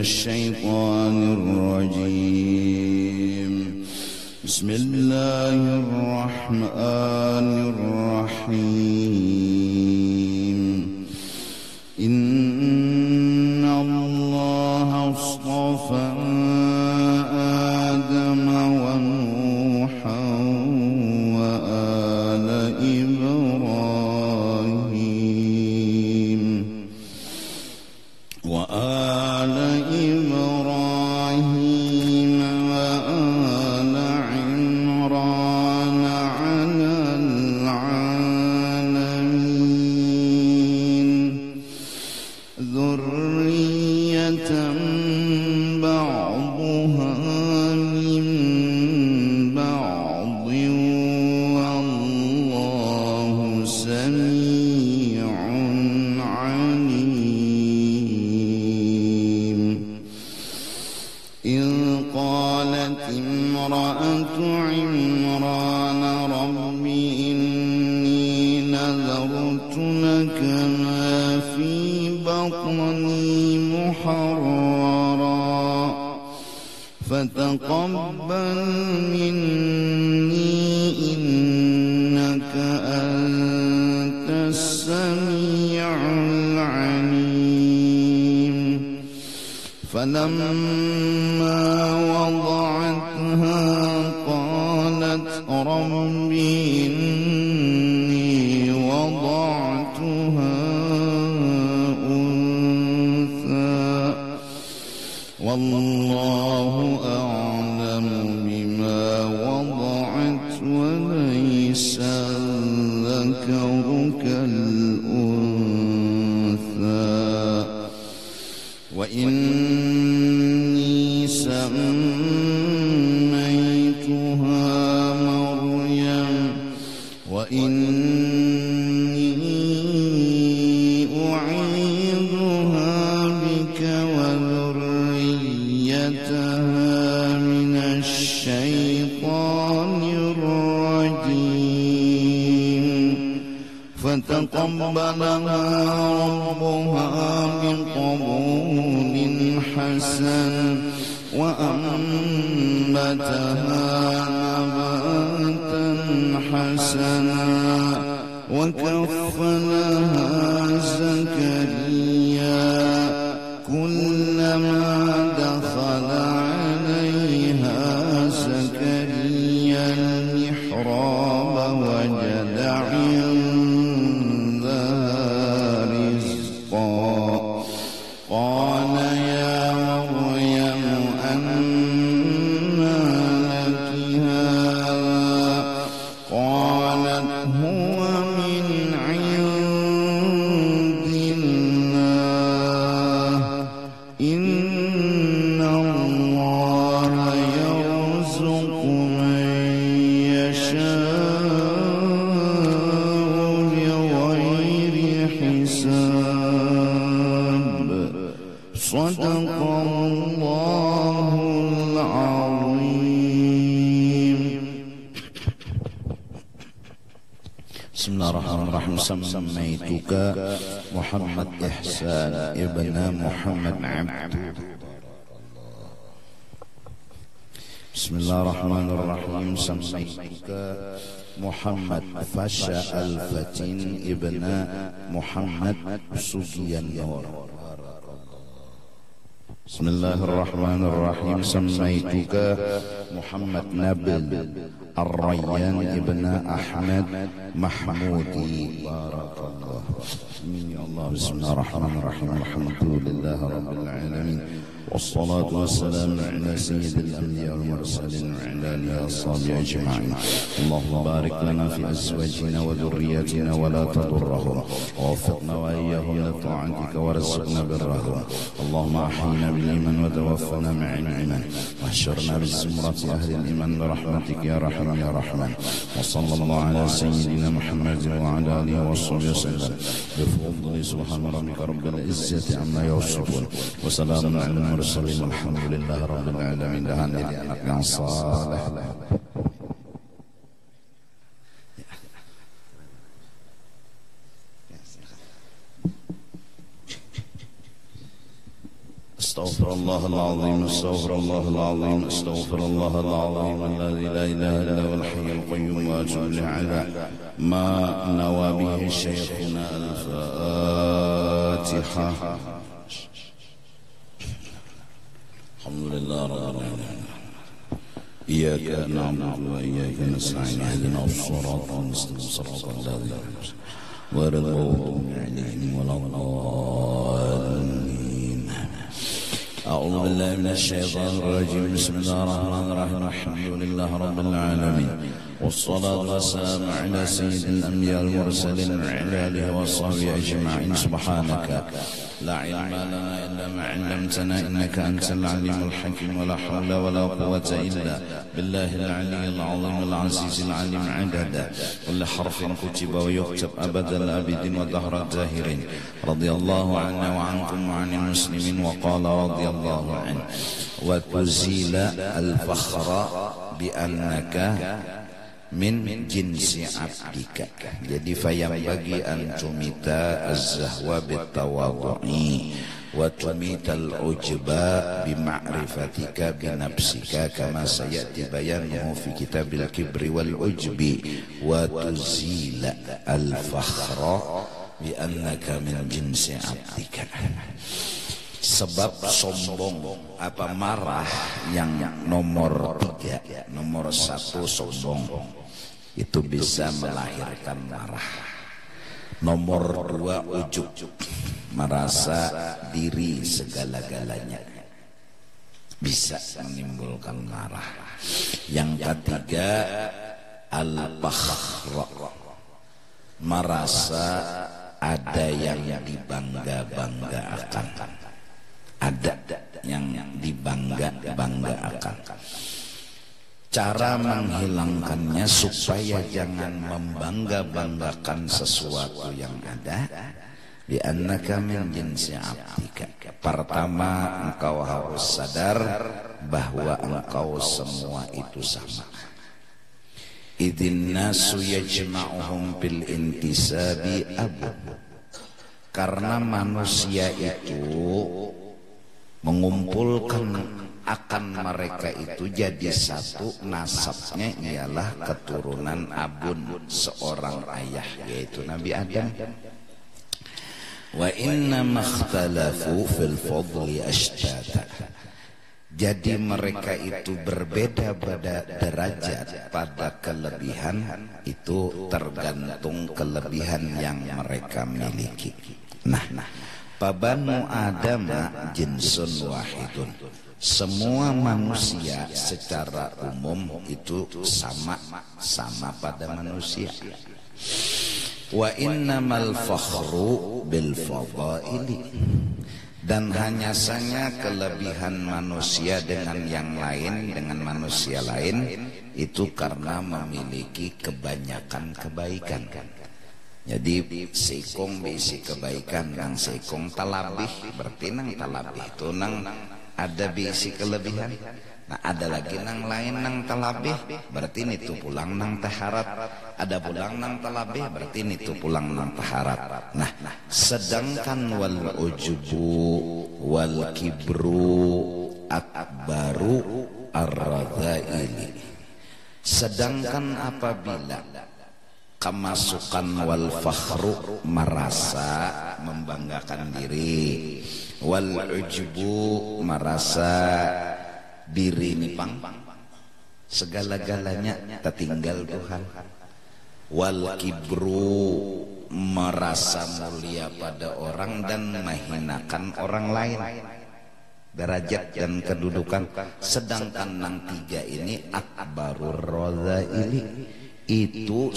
الشيطان الرجيم. بسم الله الرحمن الرحيم. إن الله اصطفى آدم ونوحا وآل إبراهيم وآل عمران على العالمين ذرية بعضها من بعض والله سميع عليم. إذ قالت امرأة عمران رب إني نذرت لك ما في بطني محررا فتقبل مني إنك أنت السميع العليم. فلما وضعتها قالت رب إني وضعتها أنثى والله أعلم بما وضعت وليس الذكر كالأنثى وإني سميتها مريم وإني أعيذها بك وذريتها من الشيطان الرجيم. فتقبلها ربها بقبول حسن وأنبتها نباتا حسنا وكفلها زكريا كلما دخل عليها زكريا المحراب وجد عندها رزقا قال يا مريم أنى لك هذا قالت هو من عند الله إن الله يرزق من يشاء بغير حساب. صدق الله العظيم. بسم الله الرحمن الرحيم. سميتك محمد إحسان ابن محمد عبد. بسم الله الرحمن الرحيم. سميتك محمد فشا الفتين ابن محمد سجيان نور. بسم الله الرحمن الرحيم. سميتك محمد نبل الريان ابن أحمد محمودي. بارك الله. يا الله. بسم الله الرحمن الرحيم. الحمد لله رب العالمين والصلاة والسلام على سيد الأنبياء والمرسلين وعلى آله وصحبه أجمعين. اللهم بارك لنا في أزواجنا وذرياتنا ولا تضرهم ووفقنا وإياهم لطاعتك ورزقنا برهم. اللهم أحينا بالإيمان وتوفنا مع الإيمان واحشرنا بزمرة أهل الإيمان برحمتك يا رحيم يا رحمن. وصلى الله على سيدنا محمد وعلى آله وصحبه وسلم بفضل سبحان ربك رب العزة عما يصفون وسلام على المرسلين والحمد لله رب العالمين. Dahan jadi anak yang saleh. استغفر الله العظيم استغفر الله العظيم استغفر الله العظيم الذي لا اله الا هو الحي القيوم واتوب على ما نوى به شيخنا. الفاتحه. الحمد لله رب العالمين. إياك نعبد وإياك نستعين اهدنا الصراط المستقيم صراط الذين أنعمت عليهم غير المغضوب عليهم ولا الضالين. أعوذ بالله من الشيطان الرجيم. بسم الله الرحمن الرحيم. الحمد لله رب العالمين والصلاة والسلام على سيد الأنبياء المرسلين وعلى آله وصحبه أجمعين. سبحانك لا علم لنا إلا ما علمتنا إنك أنت العليم الحكيم ولا حول ولا قوة إلا بالله العلي العظيم العزيز العليم عدد كل حرف كتب ويكتب أبد الآبدين ودهر الداهرين. رضي الله عنا وعنكم وعن المسلمين. وقال رضي الله عنه وتزيل الفخر بأنك min jinsi abdika. Jadi fayambagi an tumita az-zahwa bitawadhu'i wa tumita al-ujba bima'rifatika binafsika kama sayati bayanuhu fi kitabil kibri wal ujbi wa tuzila al-fakhra bi annaka min jinsi abdika. Sebab sombong apa marah yang nomor 3, nomor 1 sombong itu bisa melahirkan marah. Nomor 2 ujub, merasa diri segala-galanya, bisa menimbulkan marah. Yang ketiga al-fakhr, merasa ada yang dibangga-banggakan, ada yang dibangga-banggakan. Cara menghilangkannya supaya jangan membangga-banggakan sesuatu yang ada. Bi annaka min jinsi abdika. Pertama, engkau harus sadar bahwa engkau semua itu sama. Idzin nasu yajma'uhum bil intisabi abu. Karena manusia itu mengumpulkan akan mereka itu jadi satu, nasabnya ialah keturunan abun, seorang ayah, yaitu Nabi Adam. Wa inna makhtalafu fil fadli ashtata. Jadi mereka itu berbeda pada derajat, pada kelebihan itu tergantung kelebihan yang mereka miliki. Nah, Banu Adam jinsun wahidun. Semua manusia secara umum itu sama pada manusia. Wa innamal fakhru bil fadaili. Dan hanya saja kelebihan manusia dengan yang lain, dengan manusia lain itu karena memiliki kebanyakan kebaikan. Jadi seikong bisi kebaikan, nang seikong talabih, berarti nang talabih itu nang ada bisi kelebihan. Nah ada lagi nang lain nang talabih, berarti itu pulang nang taharat. Ada pulang nang talabih, berarti itu pulang nang taharat. Nah sedangkan wal ujubu wal kibru akbaru ar-radhaili. Sedangkan apabila kemasukan wal fakhru, merasa membanggakan diri, wal ujbu, merasa diri nipang segala-galanya tertinggal Tuhan, wal kibru, merasa mulia pada orang dan menghinakan orang lain, derajat dan kedudukan. Sedangkan yang 3 ini akbarur radhaili, itu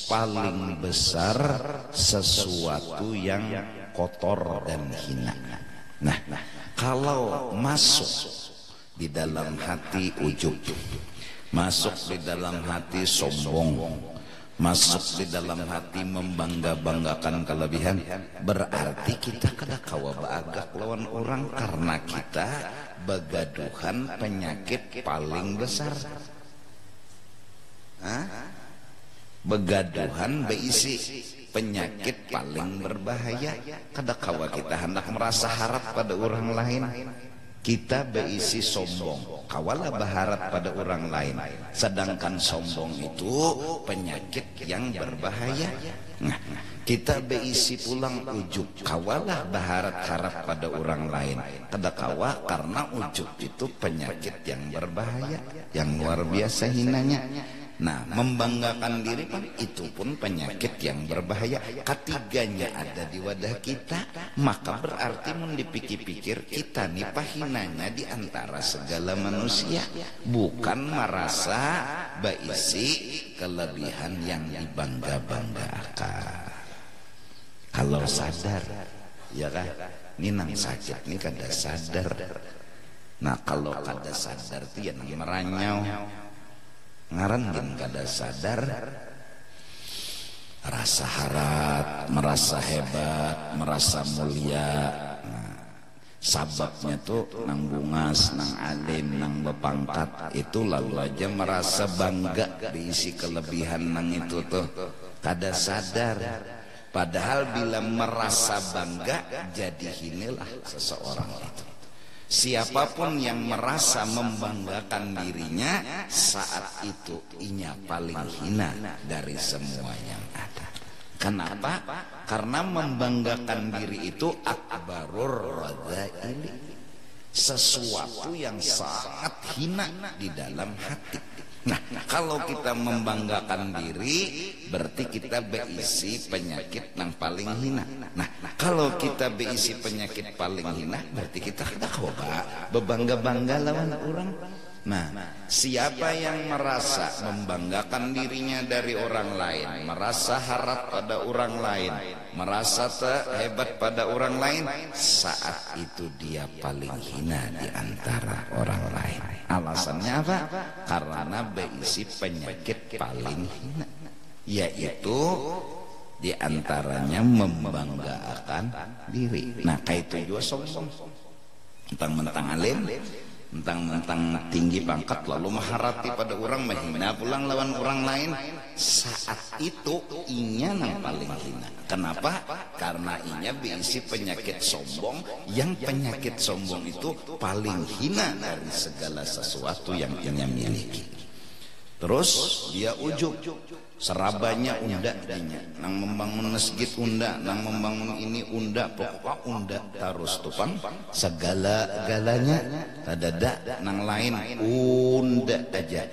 paling besar sesuatu yang kotor dan hina. Nah, kalau masuk di dalam hati ujub, masuk di dalam hati sombong, masuk di dalam hati membangga-banggakan kelebihan, berarti kita kada kawa baagak lawan orang karena kita begaduhan penyakit paling besar. begaduhan beisi penyakit paling berbahaya. Kadakawa kita hendak merasa harap pada orang lain, kita beisi sombong, kawalah berharap pada orang lain, sedangkan sombong itu penyakit yang berbahaya. Nah, kita beisi pulang ujub, kawalah berharap-harap pada orang lain, kadakawa karena ujub itu penyakit yang berbahaya, yang luar biasa hinanya. Nah, membanggakan diri pun itu pun penyakit yang berbahaya. Ketiganya ada di wadah kita, maka berarti dipikir-pikir kita nih pahinanya di antara segala manusia, bukan merasa baisi kelebihan yang dibangga-banggakan. Kalau sadar, ya kan, ini nang sakit nih kada sadar. Nah, kalau kada sadar itu ya nang meranyau. Ngaran gen kada sadar, rasa harap, merasa hebat, merasa mulia. Nah, sababnya tuh nang bungas, nang alim, nang bepangkat, itu lalu aja merasa bangga diisi kelebihan nang itu tuh kada sadar. Padahal bila merasa bangga, jadi hinilah seseorang itu. Siapapun yang merasa membanggakan dirinya, saat itu inya paling hina dari semua yang ada. Kenapa? Karena membanggakan diri itu akbarur radzaili, sesuatu yang sangat hina di dalam hati. Nah, kalau kita membanggakan diri, berarti kita beisi penyakit yang paling hina. Nah, kalau kita beisi penyakit paling hina, berarti kita coba bebangga-bangga lawan orang. Nah, siapa yang merasa membanggakan dirinya dari orang lain, merasa harap pada orang lain, merasa hebat pada orang lain, saat itu dia paling hina di antara orang lain. Alasannya apa? Karena berisi penyakit paling hina, yaitu di antaranya membanggakan diri. Nah, kayak itu juga sombong, mentang-mentang alim, mentang-mentang tinggi pangkat, lalu mengharati pada orang, menghina pulang lawan orang lain. Saat itu inya yang paling hina. Kenapa? Karena inya berisi penyakit sombong, yang penyakit sombong itu paling hina dari segala sesuatu yang inya miliki. Terus dia ujub, serabanya unda dinya, nang membangun masjid unda, nang membangun ini unda, pokok unda terus tupang segala-galanya, tadada nang lain unda aja.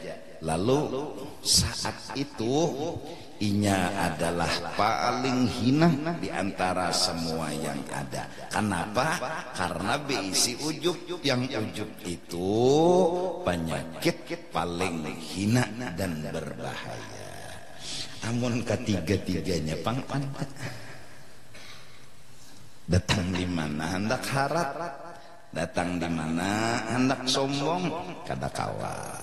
Lalu saat itu inya adalah paling hina di antara semua yang ada. Kenapa? Karena berisi ujub, yang ujub itu penyakit paling hina dan berbahaya. Amun ketiga-tiganya pangpan, datang di mana hendak harap, datang di mana hendak sombong, kada kawa.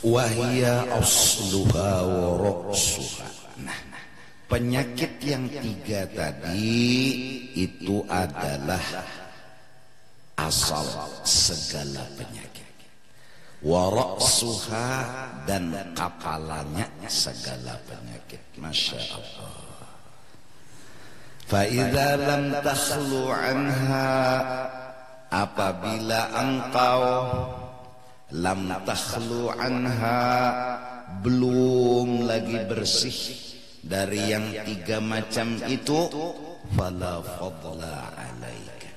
Wahia asluha wa ra'suha. Nah, penyakit yang tiga tadi itu adalah asal segala penyakit. Wa ra'suha, dan kepalanya segala penyakit. Masya Allah. Fa idza lam takhlu anha, apabila engkau lam takhlu anha, belum lagi bersih dari yang tiga macam itu, fala fadla alaika,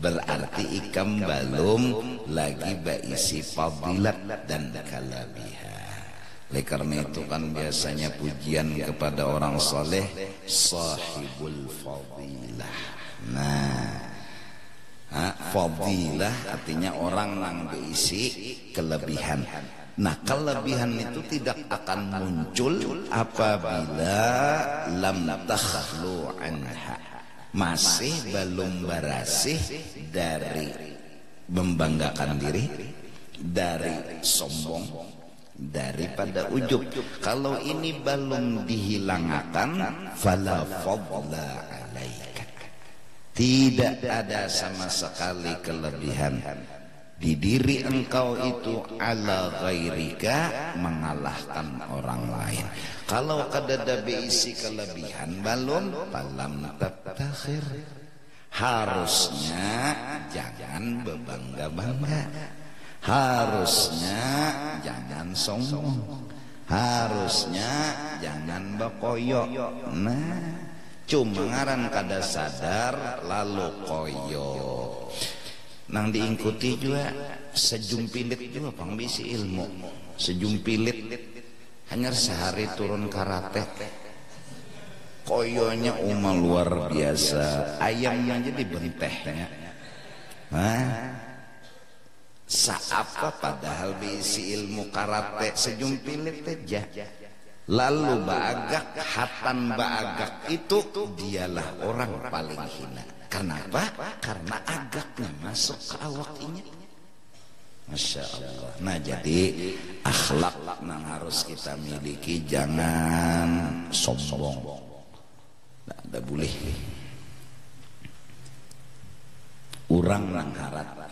berarti ikam belum lagi berisi fadilat dan kelebihan. Oleh karena itu kan biasanya pujian kepada orang soleh, sahibul fadilah. Nah, fadilah artinya orang yang berisi kelebihan. Nah, kelebihan itu tidak akan muncul apabila lam takhlu anha, masih belum berasih dari membanggakan diri, dari sombong, daripada ujub. Kalau ini belum dihilangkan, fala fadla alaika, tidak ada sama sekali kelebihan di diri engkau itu ala ghairika, mengalahkan orang lain. Kalau kadada beisi kelebihan balum falam tabtakhir, harusnya jangan berbangga-bangga, harusnya jangan sombong, harusnya jangan bekoyo. Nah, cuma ngaran kada sadar lalu koyo. Nang diikuti juga sejumpilit juga pangbisi ilmu, sejumpilit hanya sehari turun karate, koyonya luar biasa, ayamnya jadi bentehnya. Seapa padahal bisi ilmu karate sejumpilit aja. Lalu baagak, hatan baagak itu dialah orang paling hina. Kenapa? Karena agaknya masuk ke awaknya. Masya Allah. Nah jadi akhlak yang harus kita miliki, jangan sombong. Nah, ada boleh. Urang nang harap.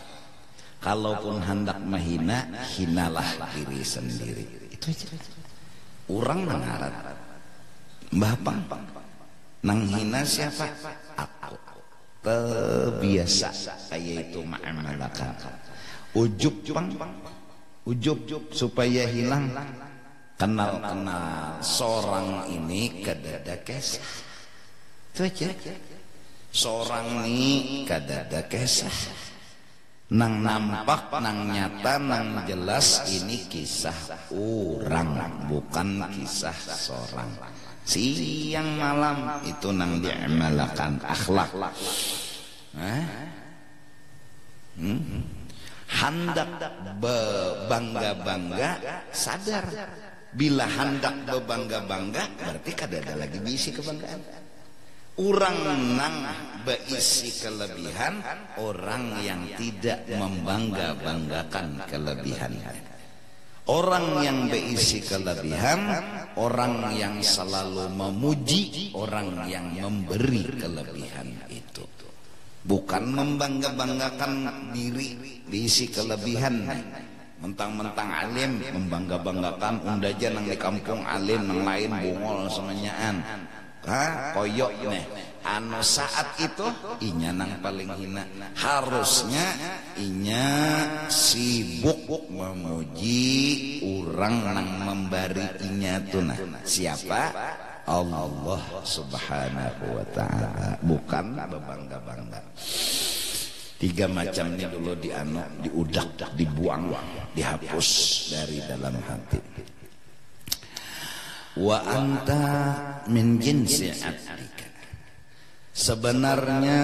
Kalaupun hendak menghina, hinalah diri sendiri. Itu aja. Urang nang harap. Mbah Pang nang hina siapa? Aku. Terbiasa yaitu ma'amalakan. Ujub Pang, ujub supaya hilang. Kenal seorang ini kadada kesah. Itu aja. Seorang ini kadada kesah. Nang nampak, nang nyata, nang jelas ini kisah orang, bukan kisah seorang. Siang malam itu nang diamalkan akhlak. Hendak berbangga-bangga, sadar. Bila hendak berbangga-bangga, berarti kada ada lagi bisi kebanggaan. Orang nang berisi kelebihan, orang yang tidak membangga-banggakan kelebihannya. Orang yang berisi kelebihan, orang yang selalu memuji orang yang memberi kelebihan itu. Bukan membangga-banggakan diri berisi kelebihan. Mentang-mentang alim membangga-banggakan undaja nang di kampung alim, nang lain bungol semenyaan. Koyok nih. Anu saat itu inya nang paling hina. Harusnya inya sibuk memuji orang nang memberi inya tunah. Siapa? Allah Subhanahu wa ta'ala, bukan berbangga-bangga. 3 macam ini dulu diudak, dibuang, dihapus dari dalam hati. Wa anta min jinsi abdika. Sebenarnya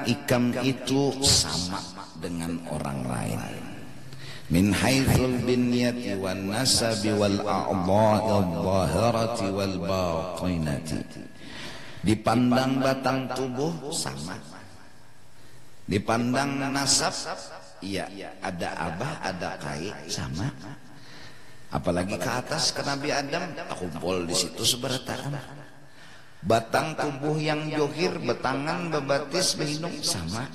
ikam itu sama dengan orang lain. Min haitsul binyati wan nasabi wal a'dha'il zahirati wal batinati. Dipandang batang tubuh sama. Dipandang nasab, iya, ada abah, ada kai, sama. Apalagi ke atas ke Nabi Adam, kumpul di situ seberataan. Batang tubuh yang johir, betangan, bebatis, behidung, sama.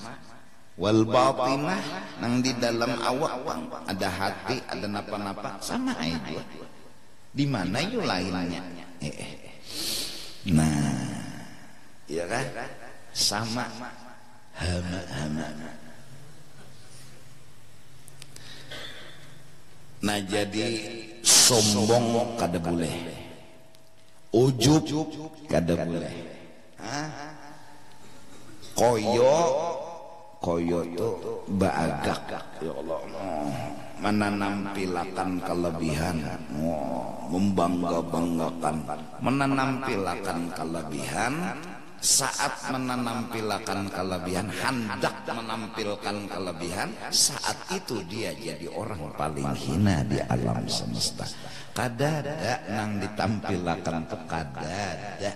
Wal batinah, nang di dalam awak, ada hati, ada napa-napa, sama aja. Di mana yuk lainnya? Nah, iya kan? Sama. Hama. Nah jadi sombong kada boleh, ujub kada boleh, koyo itu baagak, ya Allah, menanampilakan kelebihan, membangga-banggakan, menanampilakan kelebihan. Saat menampilakan kelebihan, hendak menampilkan kelebihan, saat itu dia jadi orang paling hina di alam semesta. Kadada nang ditampilakan tuh kadada.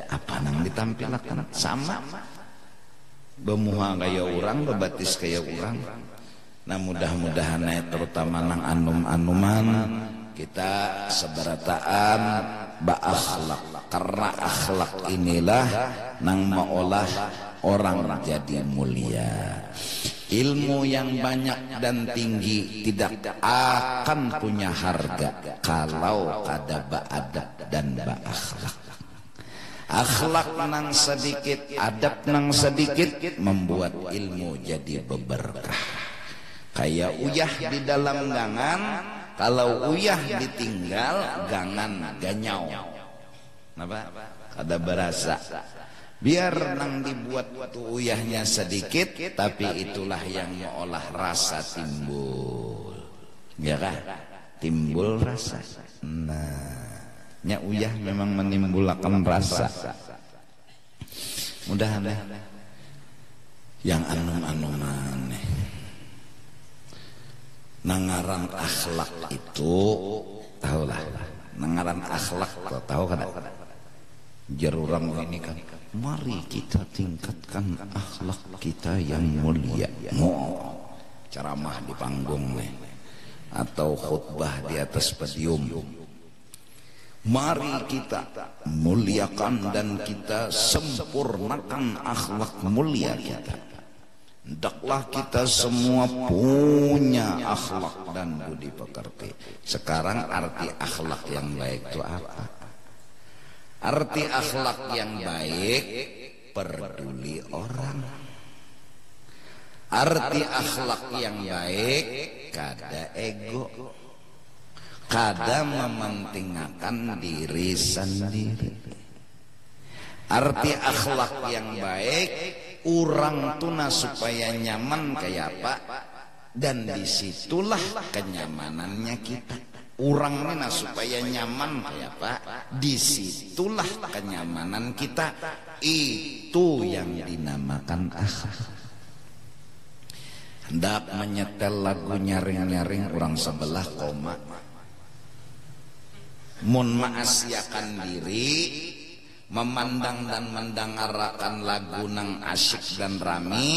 Apa nang ditampilakan sama. Bemuha kaya orang, bebatis kaya orang. Nah mudah-mudahan terutama nang anum-anuman kita seberataan ba'akhlak. Karena akhlak inilah nang maolah orang jadi mulia. Ilmu yang banyak dan tinggi tidak akan punya harga kalau kada beadab dan berakhlak. Akhlak nang sedikit, adab nang sedikit membuat ilmu jadi beberkah. Kayak uyah di dalam gangan, kalau uyah ditinggal gangan ganyau. Kenapa? Kada berasa. Biar nang dibuat tuh uyahnya sedikit, tapi itulah yang mengolah rasa timbul. Ya kan? Timbul rasa. Nah, nya uyah memang menimbulkan rasa. Mudah-mudahan yang anu-anu maneh. Nangaran akhlak itu tahulah. Nangaran akhlak tahu kan? Jarurang ini kan, mari kita tingkatkan akhlak kita yang mulia. Ceramah di panggung nih, atau khutbah di atas podium. Mari kita muliakan dan kita sempurnakan akhlak mulia kita. Hendaklah kita semua punya akhlak dan budi pekerti. Sekarang arti akhlak yang baik itu apa? Arti akhlak yang baik, peduli orang. Arti akhlak yang baik, kada ego, kada mementingkan diri sendiri. Arti akhlak yang baik, orang tuna supaya nyaman kayak apa, dan disitulah kenyamanannya kita. Orang ini supaya nyaman kayak apa, disitulah kenyamanan kita. Itu yang dinamakan akhlak. Hendak menyetel lagu nyaring-nyaring orang sebelah koma, mun maasiakan diri, memandang dan mendengarkan lagu nang asyik dan rami,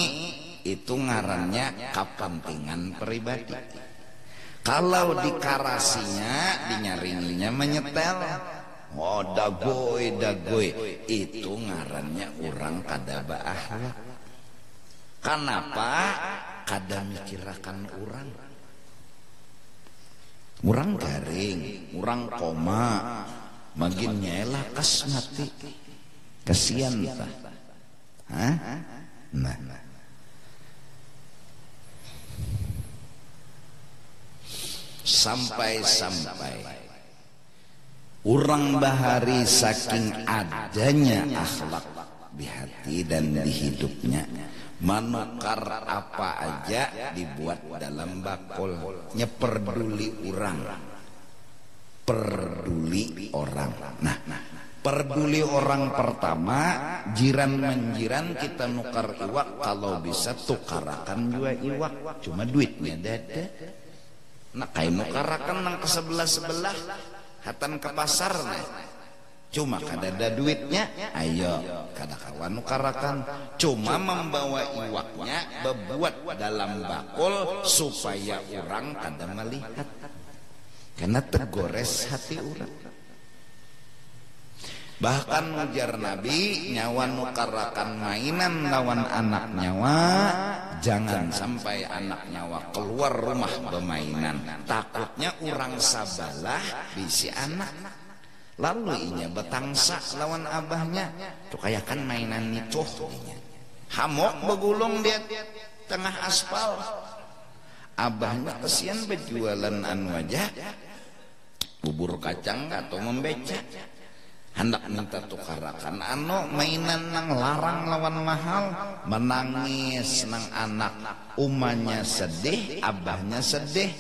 itu ngarannya kepentingan pribadi. Kalau dikarasinya, dinyaringinya menyetel, oh dagoy, itu ngarannya orang kada beakhlak. Kenapa? Kada mikirakan orang. Orang garing, orang koma, makin nyela kas mati, kasihan ta. Hah? Nah. Sampai-sampai orang bahari saking adanya akhlak di hati dan di hidupnya, menukar apa aja dibuat dalam bakul. Nyeperduli orang, peduli orang. Nah, peduli orang pertama, jiran menjiran kita nukar iwak, kalau bisa tukarakan juga iwak, cuma duitnya dada. Nah, kain nukarakan nang ke sebelah hatan ke pasar nih. Cuma kada ada duitnya, ayo kada kawan nukarakan. Cuma membawa iwaknya berbuat dalam bakul supaya orang kada melihat, karena tergores hati orang. Bahkan ujar Nabi, nyawa nukarakan mainan lawan anak nyawa. Jangan sampai anak nyawa keluar rumah bermainan, takutnya orang sabalah bisi anak. Lalu inya betangsa lawan abahnya, tuh kayak kan mainan itu. Hamok begulung dia tengah aspal. Abahnya kesian berjualan anu aja, bubur kacang atau membeca. Hendak minta tukarakan anu mainan nang larang lawan mahal, menangis nang anak, umanya sedih, abahnya sedih.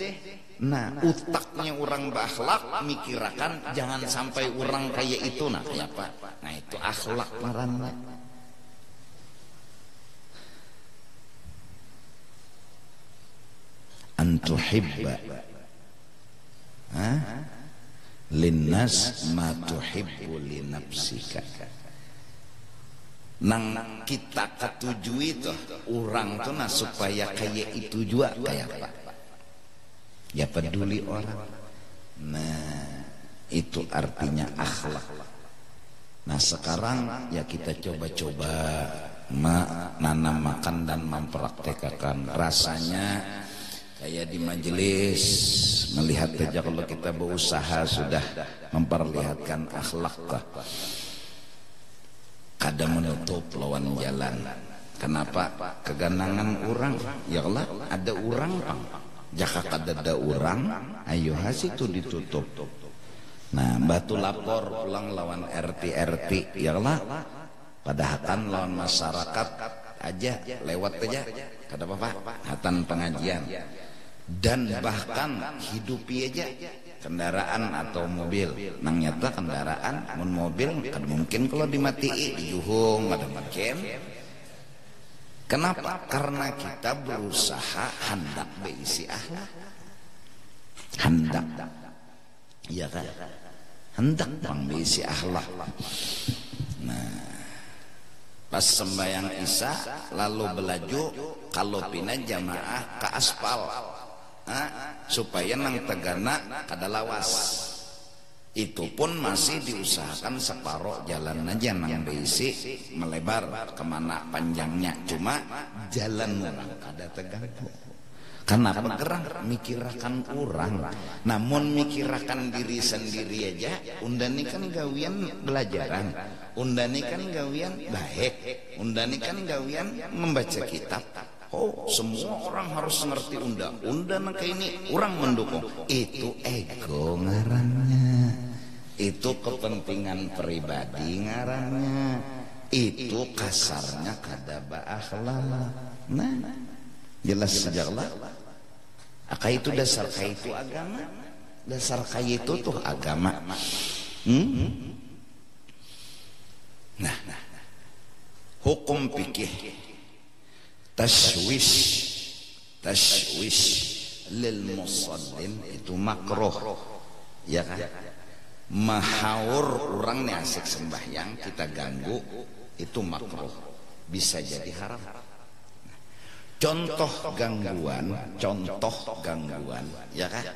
Nah, utaknya orang berakhlak mikirakan jangan sampai orang kayak itu. Nah, kayak apa? Nah, itu akhlak ngaranna. Antuhibba linnas ma tuhibbu li nafsika. Nang kita ketujui tuh orang tuh nah supaya kayak itu juga kayak apa? Ya peduli orang. Nah, itu artinya akhlak. Nah, sekarang ya kita coba-coba menanam makan dan mempraktekkan. Rasanya kayak di majelis melihat saja kalau kita berusaha sudah memperlihatkan akhlak kada menutup lawan jalan. Kenapa? Keganangan orang ya Allah, ada orang pang jaka kada ada orang ayo hasitu ditutup. Nah batu lapor pulang lawan RT ya Allah, padahal kan lawan masyarakat aja lewat aja kada apa-apa hatan pengajian. Dan bahkan hidupi aja kendaraan atau mobil. Nang nyata kendaraan mun mobil kan mungkin kalau dimatiin dijuhung kada mungkin. Kenapa? Karena kita berusaha hendak beisi akhlak. Hendak. Iya kan? Hendak bang beisi akhlak. Nah, pas sembahyang Isya lalu belaju kalau pina jamaah ke aspal. Supaya nang tegana kada lawas. Itu pun masih diusahakan separuh jalan aja nang beisi melebar kemana panjangnya, cuma jalan orang kada terganggu. Kenapa gerang mikirakan orang, namun mikirakan diri sendiri aja. Undani kan gawian belajaran, undani kan gawian baik, undani kan gawian membaca kitab. Oh, semua orang harus ngerti undang-undang kayak ini, orang mendukung. Itu ego ngarannya. Itu kepentingan pribadi ngarannya. Itu kasarnya kada berakhlak. Nah, jelas sejarah. Aka itu dasar kaya itu agama. Dasar kaya itu tuh agama. Nah, hukum fikih. Tashwish lil musallin itu makruh, ya kan? Mahaur orang nih asik sembahyang kita ganggu itu makruh, bisa jadi haram. Contoh gangguan, ya kan?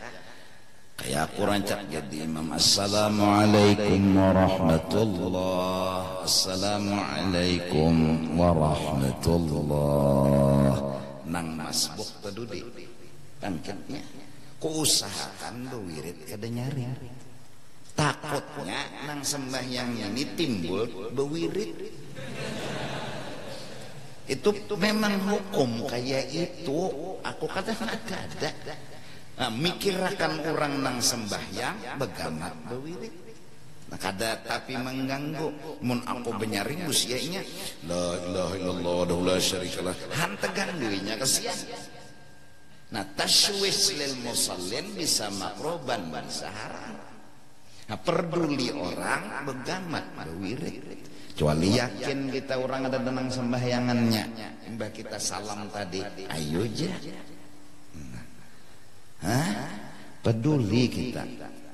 Kayak aku rancak jadi imam. Assalamualaikum warahmatullah. Assalamualaikum warahmatullah. Nang masbuk tadudi pangkatnya ku usahakan bewirid kada nyari. Takutnya nang sembahyang ini timbul bewirid. Itu memang hukum kayak itu. Aku kata ada. Nah, mikirakan orang nang sembahyang begamat bewirid. Nah, kada tapi mengganggu. Mun aku benyaring usianya la ilaha illallah la syarikalah. Hante gangguinya kesian. Nah, tashwish lil musallin bisa makruban bisa haram. Nah, peduli orang begamat bewirid. Kecuali yakin kita orang ada denang sembahyangannya. Mbak kita salam tadi, ayo aja. Peduli kita,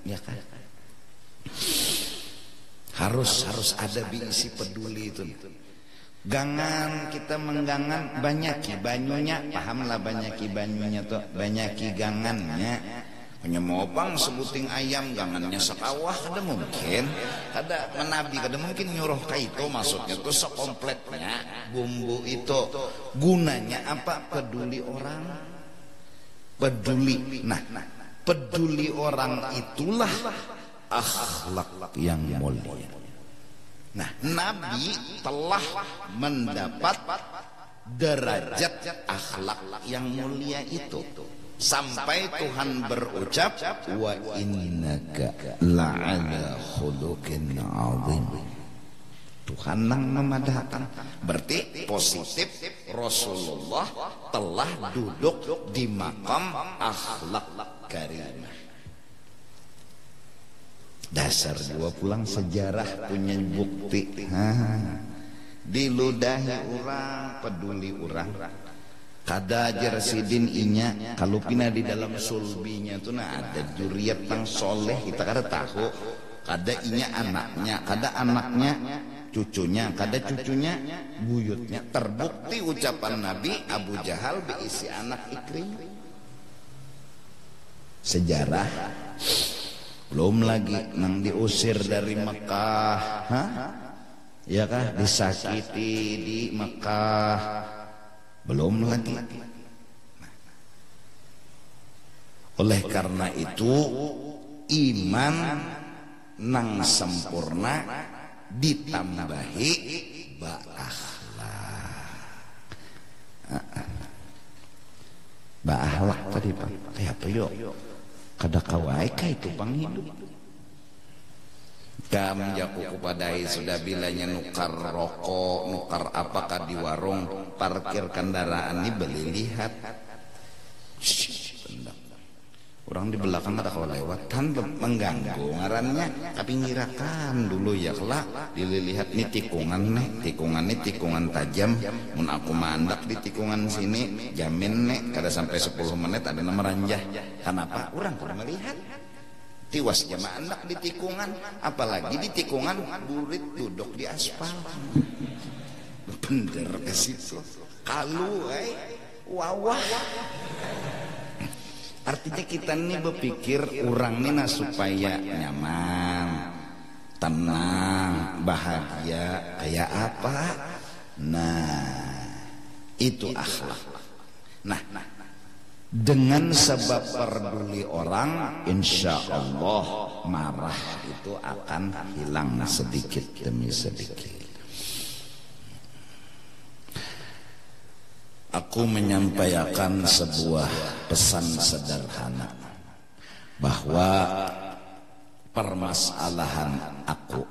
ya kan? Harus ada bisi peduli itu. Gangan kita menggangan banyak banyunya, pahamlah banyak banyunya tuh, banyak gangannya. Hanya mau bang sebuting ayam gangannya sekawah ada mungkin, ada menabi ada mungkin nyuruh kaito maksudnya tuh sekompletnya bumbu itu gunanya apa? Peduli orang. Peduli. Nah, peduli orang itulah akhlak yang mulia. Nah, Nabi telah mendapat derajat akhlak yang mulia itu sampai Tuhan berucap wa innaka la'ala khuluqin 'adzim. Tuhan nang memadahkan, berarti positif Rasulullah telah duduk di makam akhlak karimah. Dasar dua pulang sejarah punya bukti. Diludahi orang, peduli orang. Kada ajar sidin inya kalau pina di dalam sulbinya tuh nah ada juriat tang soleh kita kada tahu. Kada inya anaknya, kada anaknya cucunya, kada cucunya buyutnya. Terbukti ucapan Nabi Abu Jahal beisi anak Ikrimah. Sejarah. Belum lagi nang diusir dari Mekah, ya kah, disakiti di Mekah, belum lagi. Oleh karena itu iman nang sempurna ditambahi ba'akhlak tadi Pak. Kayak apa yuk? Kada kawai ka itu panghidup. Kam jaku kupadai sudah bilanya nukar rokok, nukar apakah di warung, parkir kendaraan ini beli lihat. Orang di belakang ada kalau lewat kan mengganggu ngarannya, tapi ngirakan dulu ya kelak dilihat nih tikungan nih tikungan tajam, mun aku mandak di tikungan sini jamin nih kada sampai 10 menit ada nama ranjah. Kenapa? Orang kurang melihat tiwas jamaah anak di tikungan, apalagi di tikungan burit duduk di aspal. Bener ke situ kalu wawah. Artinya kita nih berpikir orang nih nah supaya nyaman, tenang, bahagia kayak apa? Nah, itu akhlak. Nah, dengan sebab peduli orang, insya Allah marah itu akan hilang sedikit demi sedikit. Aku menyampaikan sebuah pesan sederhana bahwa permasalahan aku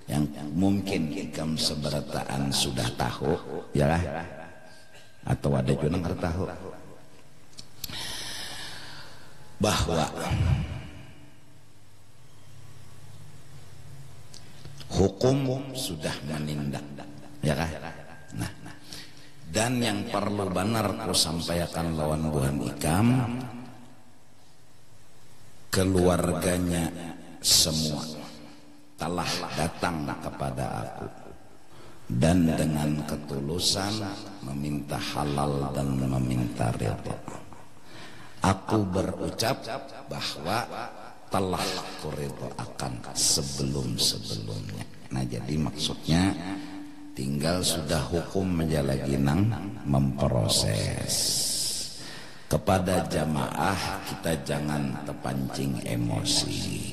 yang mungkin ikam seberataan sudah tahu, ya lah, atau ada juga nggak tahu, bahwa hukum sudah menindak, ya kan? Nah, dan yang perlu benar ku sampaikan lawan buhan ikam, keluarganya semua telah datang kepada aku dan dengan ketulusan meminta halal dan meminta ridha. Aku berucap bahwa telah kuridho akan sebelum-sebelumnya. Nah, jadi maksudnya tinggal sudah hukum menjalaginang memproses. Kepada jamaah kita jangan terpancing emosi.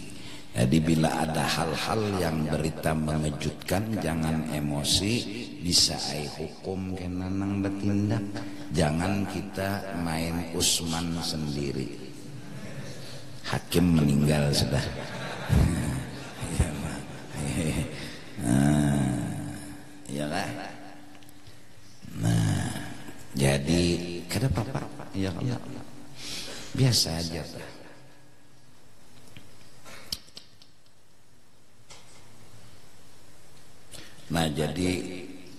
Jadi bila ada hal-hal yang berita mengejutkan jangan emosi, bisa hukum kena nang bertindak. Jangan kita main Usman sendiri. Hakim meninggal sudah. Ya kan? Nah, jadi kada apa-apa, ya biasa aja. Nah, jadi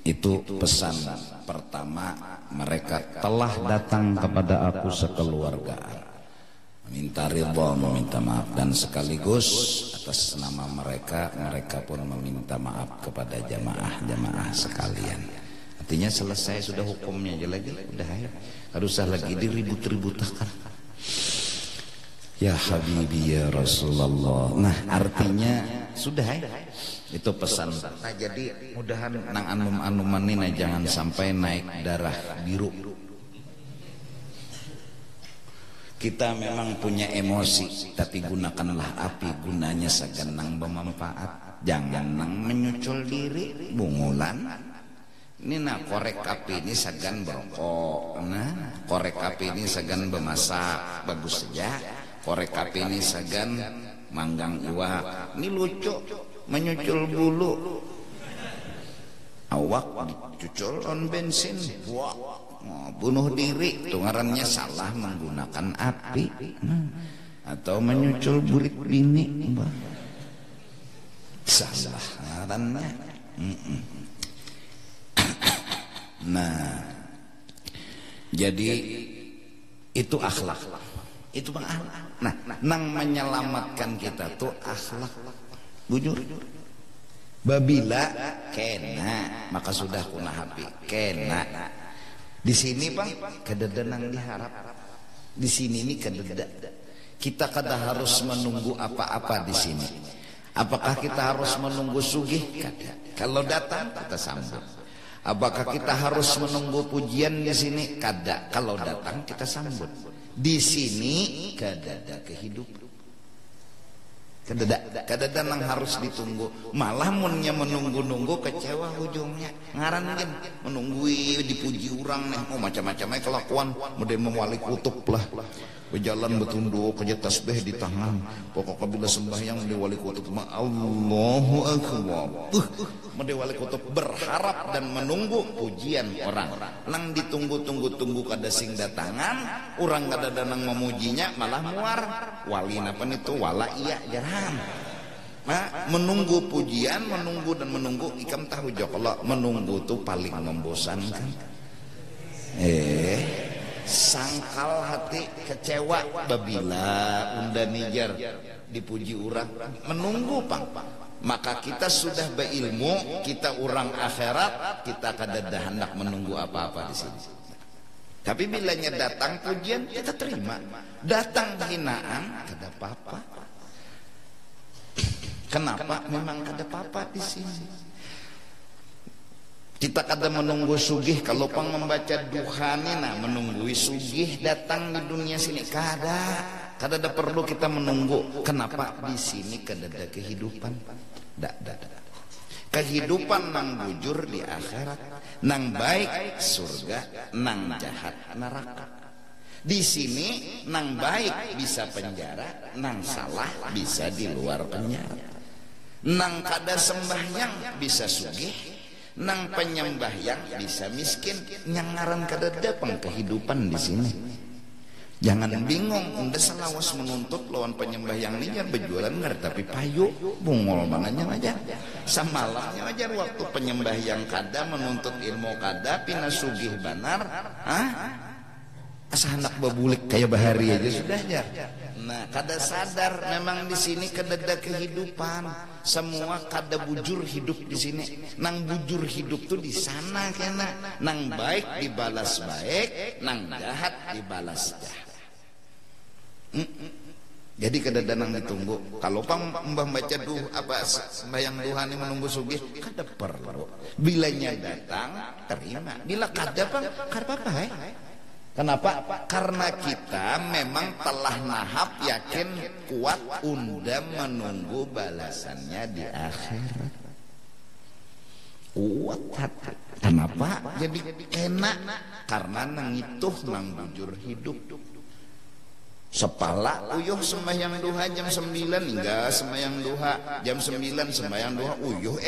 itu pesan pertama, mereka telah datang kepada aku sekeluargaan, minta ridha, meminta maaf, dan sekaligus atas nama mereka pun meminta maaf kepada jamaah sekalian. Artinya selesai sudah hukumnya aja lagi, udah ya. Harus usah lagi diribut-ributakan. Ya Habibi ya Rasulullah. Nah, artinya sudah ya. Itu pesan. Nah, jadi mudahan nang anum-anuman ini jangan sampai naik darah biru. Kita memang punya emosi, tapi gunakanlah api gunanya segenang bermanfaat. Jangan nang menyucul diri, bungulan. Ini nak korek api ini segan berokok. Nah, korek api ini segan bermasak, bagus saja. Korek api ini segan manggang iwak. Ini lucu, menyucul bulu. Awak dicucul on bensin, buah. Bunuh diri, itu ngarannya salah menggunakan api, atau menyucul burik bini, salah ngarannya. Nah, jadi itu akhlak, itu bang akhlak. Nah, nang menyelamatkan kita tuh akhlak, bujur. Babila kena, maka sudah kuna api, kena. Di sini bang, kededenang diharap. Di sini nih kededa. Kita kada harus menunggu apa-apa di sini. Apakah kita harus menunggu sugih? Kada. Kalau datang kita sambut. Apakah kita harus menunggu pujian di sini? Kada. Kalau datang kita sambut. Di sini kada ada kehidupan. Kada nang harus ditunggu. Malah munnya menunggu-nunggu kecewa ujungnya. Ngaran kan menunggui dipuji orang nih. Oh macam-macamnya kelakuan. Mode mewali kutub lah. Berjalan betunduk kerja tasbih di tangan. Pokoknya bila sembahyang mode wali kutub Allahu Akbar. Mode wali kutub berharap dan menunggu pujian orang. Nang ditunggu-tunggu kada sing datangan. Orang kada danang memujinya malah muar. Wali napa itu wala iya jarang. Nah, menunggu pujian, menunggu dan menunggu ikam tahu jo kalau menunggu tuh paling membosankan. Sangkal hati kecewa babila unda nijar dipuji orang menunggu pang. Maka kita sudah berilmu, kita orang akhirat, kita kada hendak menunggu apa-apa di sini. Tapi bilanya datang pujian kita terima, datang hinaan kada apa-apa. Kenapa? Memang kada apa-apa di sini. Kita kada menunggu sugih kalau pang membaca duhani nah menunggui sugih datang di dunia sini kada ada perlu kita menunggu. Kenapa? Di sini kada ada kehidupan. Kehidupan nang bujur di akhirat, nang baik surga, nang jahat neraka. Di sini nang baik bisa penjara, nang salah bisa di luar penjara. Nang kada sembahyang bisa sugih, nang penyembahyang bisa miskin. Nyangaran kada dapeng kehidupan di sini. Jangan bingung, unda selawas menuntut lawan penyembahyang ini jangan berjualan ngar tapi payu bungol mananya aja. Samalamnya aja waktu penyembahyang kada menuntut ilmu kada pina sugih banar, asa hendak babulik kayak bahari aja sudah ya. Nah, kada sadar memang di sini kada ada kehidupan. Semua kada bujur hidup di sini. Nang bujur hidup tuh di sana kena. Nang baik dibalas baik, nang jahat dibalas jahat. Jadi kada danang ditunggu. Kalau pang mbah baca apa sembahyang duha ni menunggu sugih kada perlu. Bilanya datang terima. Bila kada pang kada apa-apa Kenapa? Karena kita memang telah nahap yakin kuat unda menunggu balasannya di akhirat. Kuat hati. Kenapa? Jadi enak karena nang itu nang bujur hidup. Sepala uyuh sembahyang duha jam 9 hingga sembahyang duha jam 9 sembahyang duha uyuh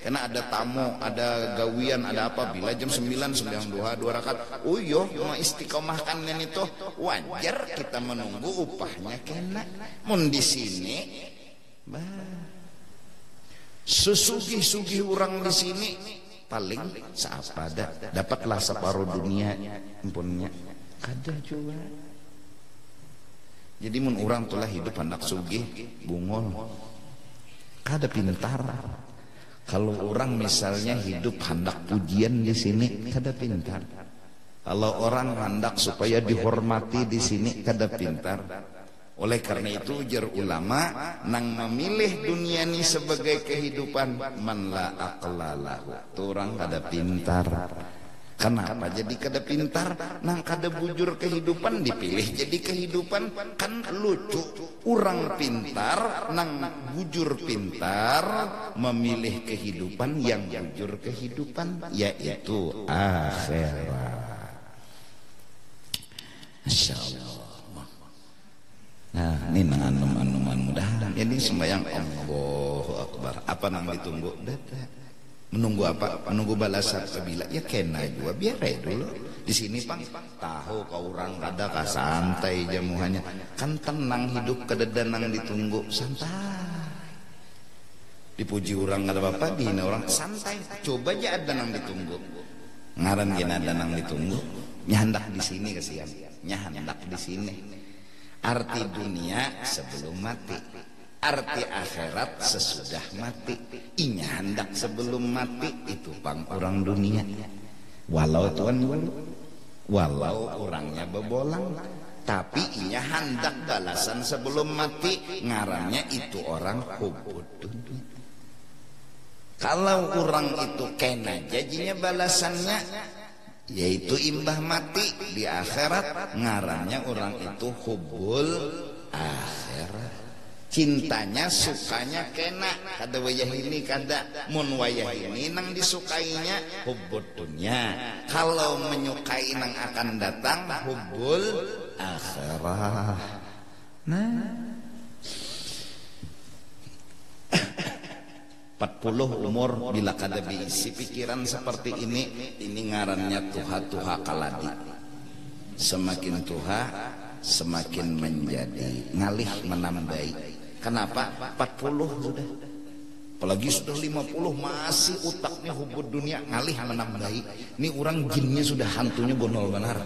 karena ada tamu, ada gawian, ada apa bila jam 9 sembahyang duha 2 rakaat uyuh mau istiqomahkan itu wajar kita menunggu upahnya kena. Mun di sini susugih-sugih orang di sini paling seapa dapatlah separuh dunia empunnya kada juga. Jadi mun orang tulah hidup hendak sugih bungol kada pintar. Kalau orang misalnya hidup hendak pujian di sini kada pintar. Kalau orang hendak supaya dihormati di sini kada pintar. Oleh karena itu ujar ulama nang memilih dunia ini sebagai kehidupan man la aqla lahu. Orang kada pintar. Kenapa jadi kada pintar? Nang kada bujur kehidupan dipilih jadi kehidupan kan lucu. Orang pintar nang bujur pintar memilih kehidupan yang bujur kehidupan yaitu akhirat. Insyaallah. Nah, ini nang anu-anuan mudah-mudahan. Jadi sembahyang Allahu Akbar. Apa nang ditunggu? Menunggu apa? Menunggu balasan kabila. Ya kena juga biar dulu. Di sini pang tahu kau orang kada ka santai jamuhannya. Kan tenang hidup kada danang ditunggu santai. Dipuji orang kada apa-apa, dihina orang santai. Coba aja ada nang ditunggu. Ngaran gina ada nang ditunggu. Nyandak di sini kasihan. Nyandak di sini. Arti dunia sebelum mati. Arti akhirat sesudah mati. Inya hendak sebelum mati itu pang orang dunia. Walau tuan walau orangnya bebolang, tapi inya hendak balasan sebelum mati, ngarannya itu orang hubbud dunia. Kalau orang itu kena jajinya balasannya yaitu imbah mati di akhirat, ngarannya orang itu hubbul akhirat. Cintanya sukanya kena kada wayah ini kada, mun wayah ini nang disukainya hubbud dunia, kalau menyukai nang akan datang hubbul akhirat. Nah 40 umur bila kada diisi pikiran seperti ini ngarannya tuha-tuha kaladi. Semakin tuha semakin menjadi ngalih menambai. Kenapa? 40 sudah. Apalagi sudah 50 masih utaknya hubbud dunia, ngalih menambai. Ini orang jinnya sudah hantunya gonol benar.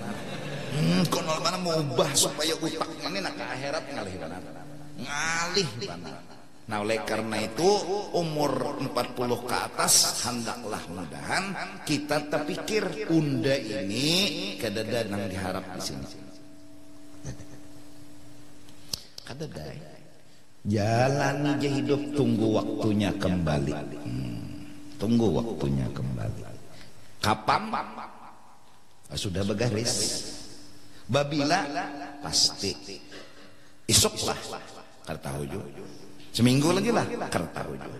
Gonol benar mau ubah supaya utaknya ini nak ke akhirat ngalih benar. Ngalih benar. Nah oleh karena itu umur 40 ke atas hendaklah mudahan kita terpikir unda ini kadada nang diharap di sini. Kadada jalani aja hidup, tunggu waktunya kembali. Tunggu waktunya kembali. Kapan? Sudah begaris. Babila pasti. Isoklah kata hujung. Seminggu lagi lah kertahuju.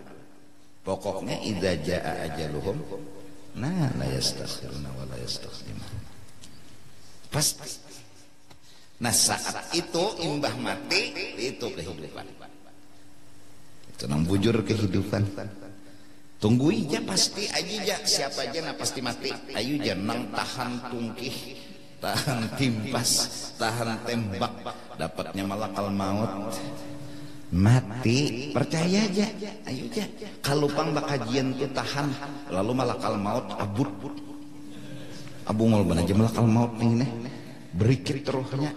Pokoknya idza jaa ajaluhum la yastakhiruna wa la yastaqdimun. Pasti. Nah saat itu imbah mati itu kehidupan. Itu nang bujur kehidupan. Tunggu aja pasti aja siapa aja na pasti mati. Ayu nang tahan tungkih, tahan timpas, tahan tembak, dapatnya malakal maut. Mati percaya aja, ayo aja. Kalau pang bakajian tuh tahan, lalu malakal maut abut, abungol bener aja malakal maut nih, berikir terusnya.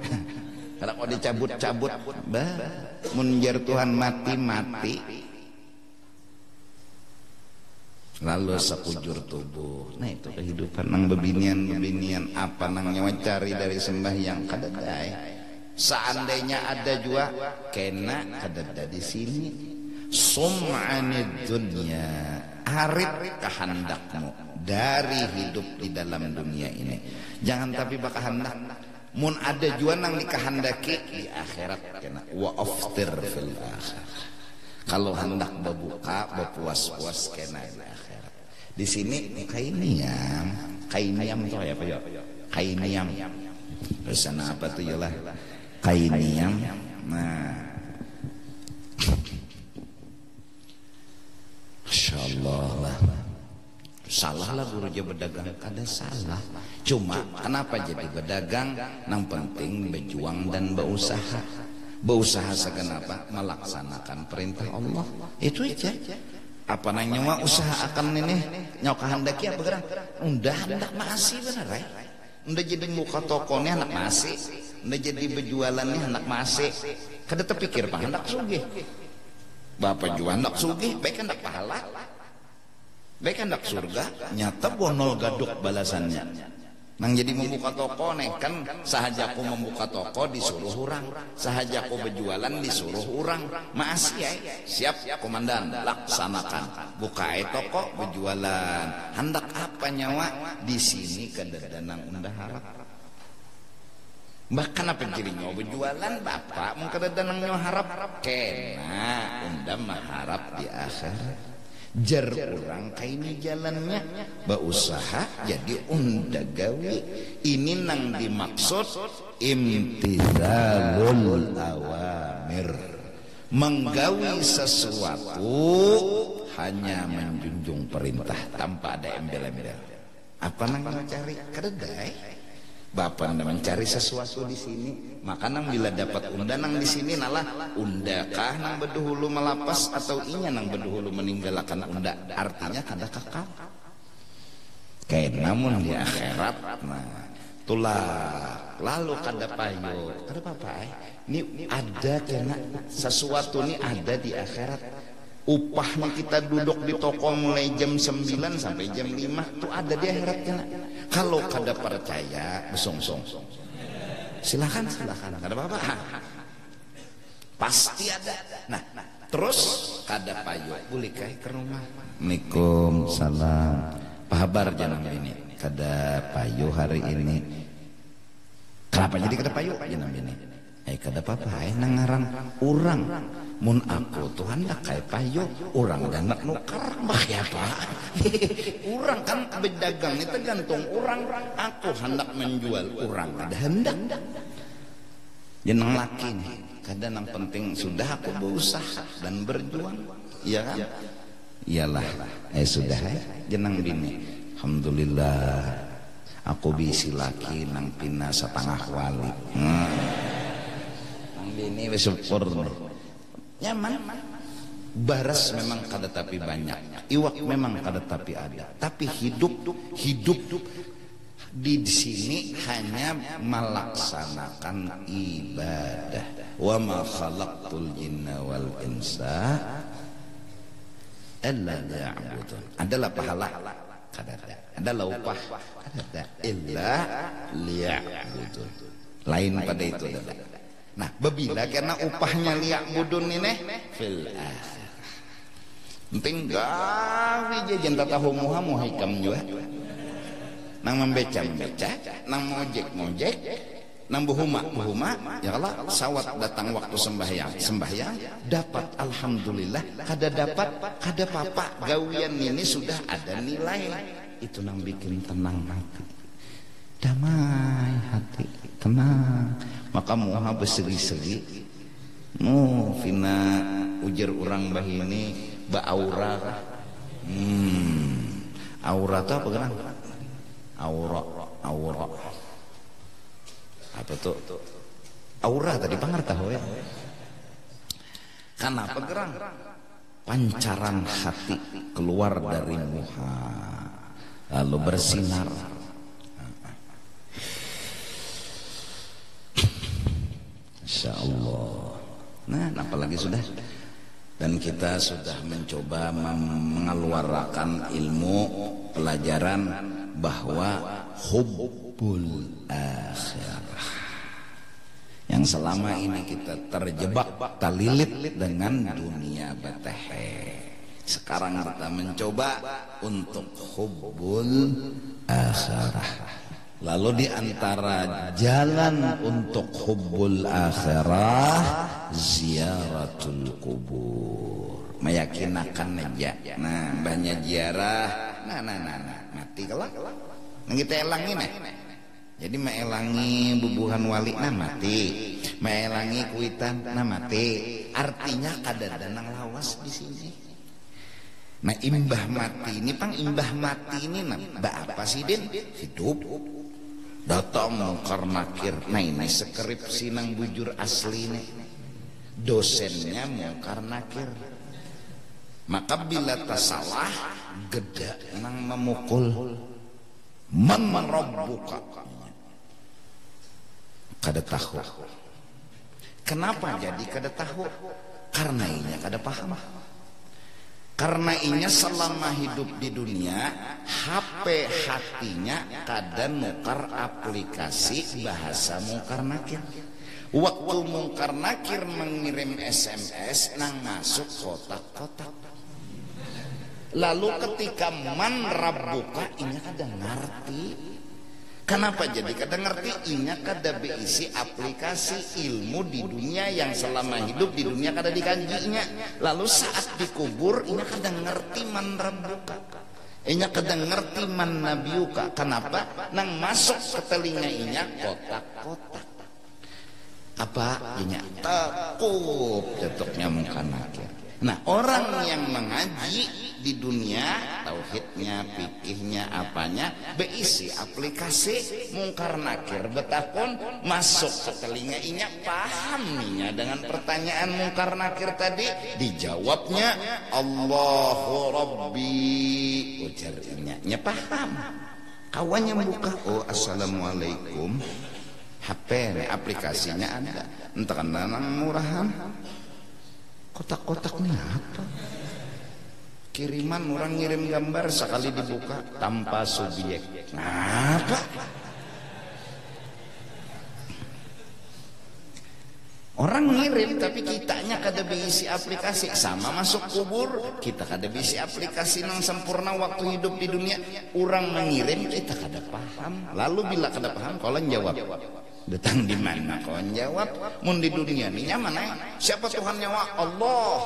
Karena kalau dicabut-cabut, bah, munjar Tuhan mati. Lalu sekujur tubuh. Nah itu kehidupan nang bebinian apa nang nyawa cari dari sembahyang kadadai. Seandainya ada juga kena kadada di sini. Sum'anid dunya, arif kehendakmu dari hidup di dalam dunia ini. Jangan tapi bakal hendak. Mun ada juga nang dikehendaki di akhirat kena wa aftir fil akhir. Kalau hendak berbuka, berpuas-puas kena di akhirat. Di sini kainiam tuh ya Pak yo. Kainiam. Terus sana apa tuh yalah? Kainiam. Nah Masya Allah lah. Salah lah guru aja berdagang, kada salah. Cuma kenapa jadi berdagang? Nang penting berjuang dan berusaha. Berusaha segenapa melaksanakan perintah Allah. Itu aja. Apa nanya mah usaha akan ini nyok handaki apa gerang? Undah hendak masih bener ya. Undah jadi muka tokonya anak masih. Undah jadi berjualannya anak masih. Kada terpikir pak hendak sugih. Bapak jual hendak sugih, baik hendak pahala. Baik hendak surga, nyata bonol gaduk balasannya. Nang jadi membuka toko nih kan sahajaku membuka toko disuruh orang, sahajaku berjualan disuruh orang. Masih ya, siap komandan, laksanakan. Buka toko berjualan. Hendak apa nyawa di sini kedadanang undah harap. Bahkan apa cirinya berjualan bapak mau kedadanang nyawa harap kena undah mengharap di akhirat. Jar orang kaini jalannya berusaha jadi unda gawe. Ini nang dimaksud imtithalul awamir, menggawi sesuatu hanya menjunjung perintah tanpa ada embel-embel. Apa nang mencari kedai? Bapak nang mencari sesuatu di sini, maka nang bila dapat unda nang di sini nalah undakah nang berduhulu melapas atau inya nang berduhulu meninggalkan unda, artinya kada kakak. Kayak namun di akhirat, nah tulah lalu kada payu, kada apa ini ada kena sesuatu ini ada di akhirat. Upahnya kita duduk di toko mulai jam 9 sampai jam 5 tuh ada di akhirat kena. Kalau kada percaya besong-song Silakan, silakan. Ada apa-apa? Pasti ada. Nah, terus kada payo boleh kai ke rumah. Waalaikumsalam. Pahabar jangan ini. Kada payo hari ini. Kenapa jadi kada payo jangan ini? Kada apa-apa. Nangaran urang. Mun aku tuh hendak kai payo, urang hendak nukar mah ya Pak. Urang kan berdagang itu tergantung urang. Aku hendak menjual, urang kada hendak. Jeneng laki nih, kadang yang penting sudah aku berusaha dan berjuang, iya kan? Iyalah, sudah jeneng bini. Alhamdulillah, aku bisi laki nang pina setengah wali. Nang bini bersyukur. Nyaman, baras memang kada tapi banyak, iwak memang kada tapi ada, tapi hidup di sini hanya melaksanakan ibadah. Wa ma khalaqtul jinna wal insa illa liya'budun. Adalah pahala kada ada, adalah upah kada ada, illa liya'budun. Lain pada itu ada. Nah, babila karena upahnya liya'budun ini fil akhirah. Penting gawe jajan tahu muha muhikam juga. Nang membeca, nang mojek, nang buhuma, ya Allah sawat datang waktu sembahyang, dapat alhamdulillah, kada dapat, kada papa, gawian ini sudah ada nilai. Itu nang bikin tenang hati, damai hati, tenang. Maka muha berseri-seri, fina ujar orang bahini ba aura, aura itu apa kan? Aura apa tuh? Aura tadi pangar tahu ya. Kenapa gerang? Pancaran hati keluar dari muha lalu bersinar. Insyaallah. Nah, apalagi sudah. Dan kita sudah mencoba mengeluarkan ilmu pelajaran bahwa hubbul akhirah yang selama ini kita terjebak talilit dengan dunia batehe. Sekarang kita mencoba untuk hubbul akhirah. Lalu di antara jalan untuk hubbul akhirah ziaratul kubur, meyakinakan aja. Nah, banyak ziarah. Nah, mati kelak. Nah, kita elangin Jadi meelangi bubuhan wali nah mati, meelangi kuitan nah mati. Artinya kadada nang lawas di sini. Nah, imbah mati ini imbah mati ini apa sih Din? Hidup. Datang mungkar nakir. Nah, ini skripsi nang bujur asli nih. Dosennya mungkar nakir. Maka bila tersalah geda nang memukul man rabbuka. Kada tahu. Kenapa jadi kada tahu? Karena inya kada paham. Karena inya selama hidup di dunia HP hatinya kada nukar aplikasi bahasa mungkar nakir. Waktu mungkar nakir mengirim SMS nang masuk kotak-kotak. Lalu ketika man rabbuka inya kada ngerti. Kenapa jadi kada ngerti? Inya kada beisi aplikasi ilmu di dunia yang selama hidup di dunia kada dikanjinya. Lalu saat dikubur inya kada ngerti man rabbuka. Inya kada ngerti man nabiyuka. Kenapa? Nang masuk ke telinga inya kotak-kotak. Apa inya? Takut jatuhnya mungkar nakir. Nah, orang yang mengaji di dunia tauhidnya, fikihnya, apanya beisi aplikasi mungkar nakir. Betapun masuk ke telinga inya pahaminya dengan pertanyaan mungkar nakir tadi, dijawabnya Allahu Rabbi. Ujar inya paham. Kawannya buka, oh assalamualaikum. HP aplikasinya ada. Entah nang murahan. Kotak-kotaknya apa? Kiriman orang ngirim gambar sekali dibuka tanpa subjek. Apa? Orang ngirim tapi kitanya kada diisi aplikasi. Sama masuk kubur kita kada diisi aplikasi nang sempurna waktu hidup di dunia. Orang mengirim kita kada paham. Lalu bila kada paham kau jawab, datang di mana kau jawab? Mun di dunia ni mana? Siapa Tuhan nyawa? Allah.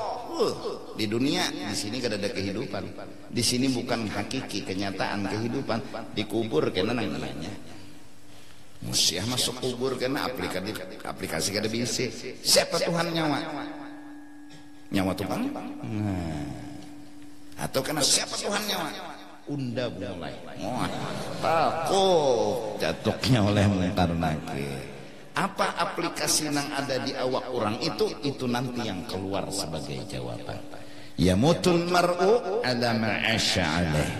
Di dunia, di sini kada ada kehidupan. Di sini bukan hakiki kenyataan kehidupan. Di kubur kena nang namanya. Musiah masuk kubur kena aplikasi kada bisa. Siapa Tuhan nyawa? Nyawa Tuhan? Atau kena siapa Tuhan nyawa? Unda mulai. Takut jatuhnya oleh mungkar nakir. Apa aplikasi yang ada di awak orang itu nanti yang keluar sebagai jawaban. Yamutul mar'u ala ma'asya alaih.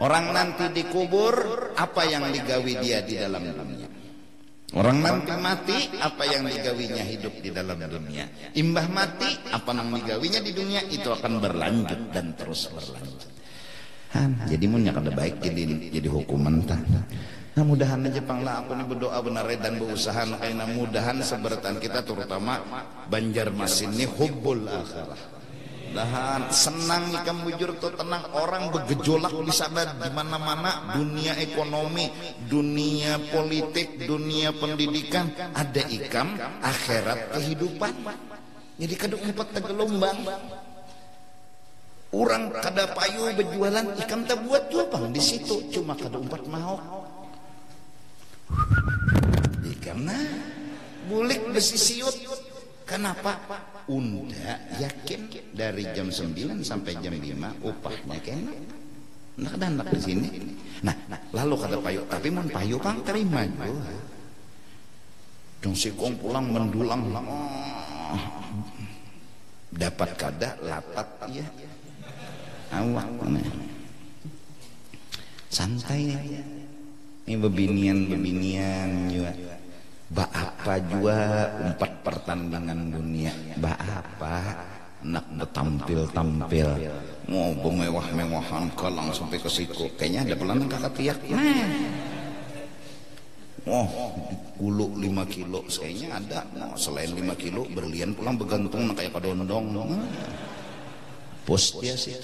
Orang nanti dikubur apa yang digawi dia di dalam dunia. Orang nanti mati apa yang digawinya hidup di dalam dunia. Imbah mati apa yang digawinya di dunia itu akan berlanjut dan terus berlanjut. Jadi munnya kada baik jadi hukuman tah. Nah mudahan aja panglah aku nih berdoa benar dan berusaha karena mudahan seberatan kita terutama Banjarmasin ini hubbul akhirah. Dahan senang ikan bujur tuh tenang orang bergejolak bisa di mana-mana dunia ekonomi, dunia politik, dunia pendidikan ada ikam akhirat kehidupan. Jadi kada umpat tegelombang. Orang kada payu berjualan ikam tak buat jual di situ cuma kada umpat mau. Ikam nah bulik besi siut. Kenapa? Unda yakin dari jam 9 sampai jam 5 upahnya kena. Nak dan nak di sini. Nah, lalu kata payu, tapi mun payu pang terima juga. Dong si kong pulang mendulang. Dapat kada lapat ya. Awak santai aja. Ini bebinian juga. Ba apa juga umpat pertandingan dunia. Ba apa nak tampil mau mewah-mewahan kalang sampai ke siku. Kayaknya ada pelan kakak tiak. Guluk 5 kilo kayaknya ada. Selain 5 kilo berlian pulang bergantung kayak kadondong. Pos dia sih.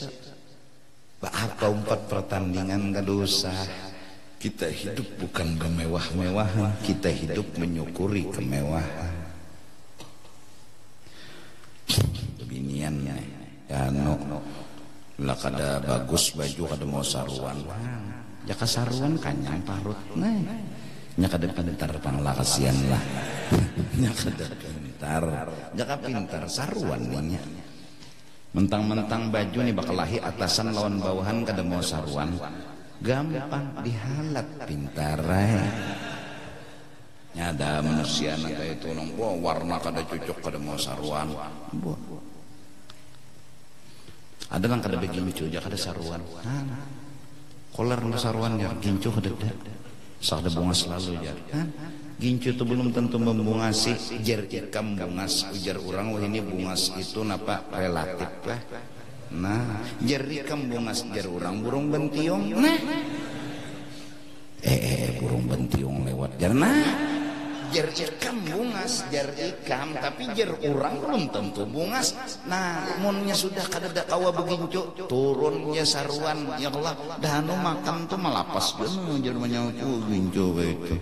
Ba apa umpat pertandingan kada usah. Kita hidup bukan bermewah-mewahan, kita hidup menyukuri kemewahan. Biniannya, ya no, lah kada bagus baju kada mau saruan, ya kasaruan kanyang parut, nya kada pintar panglah kasihan lah, nya kada pintar, jaka pintar saruan nya. Mentang-mentang baju nih bakal lahi atasan lawan bawahan kada mau saruan. Gampang dihalat pintar ada manusia kayak itu warna kada cocok kada mau saruan ada nang kada begini cuy kada saruan kolar nang saruan ya gincu kada sak ada bunga selalu ya gincu itu belum tentu membungasi jar ikam bungas ujar orang wah ini bungas itu napa relatif lah. Nah, jari ikam bungas jar orang burung bentiong. Nah, burung bentiong lewat jar. Nah, jar ikam bungas jar ikam, tapi jar orang belum tentu bungas. Nah, munnya sudah kada kawa begincu, turun ya saruan ya Allah. Dahanu makan tuh malapas bener jar menyauku gincu itu.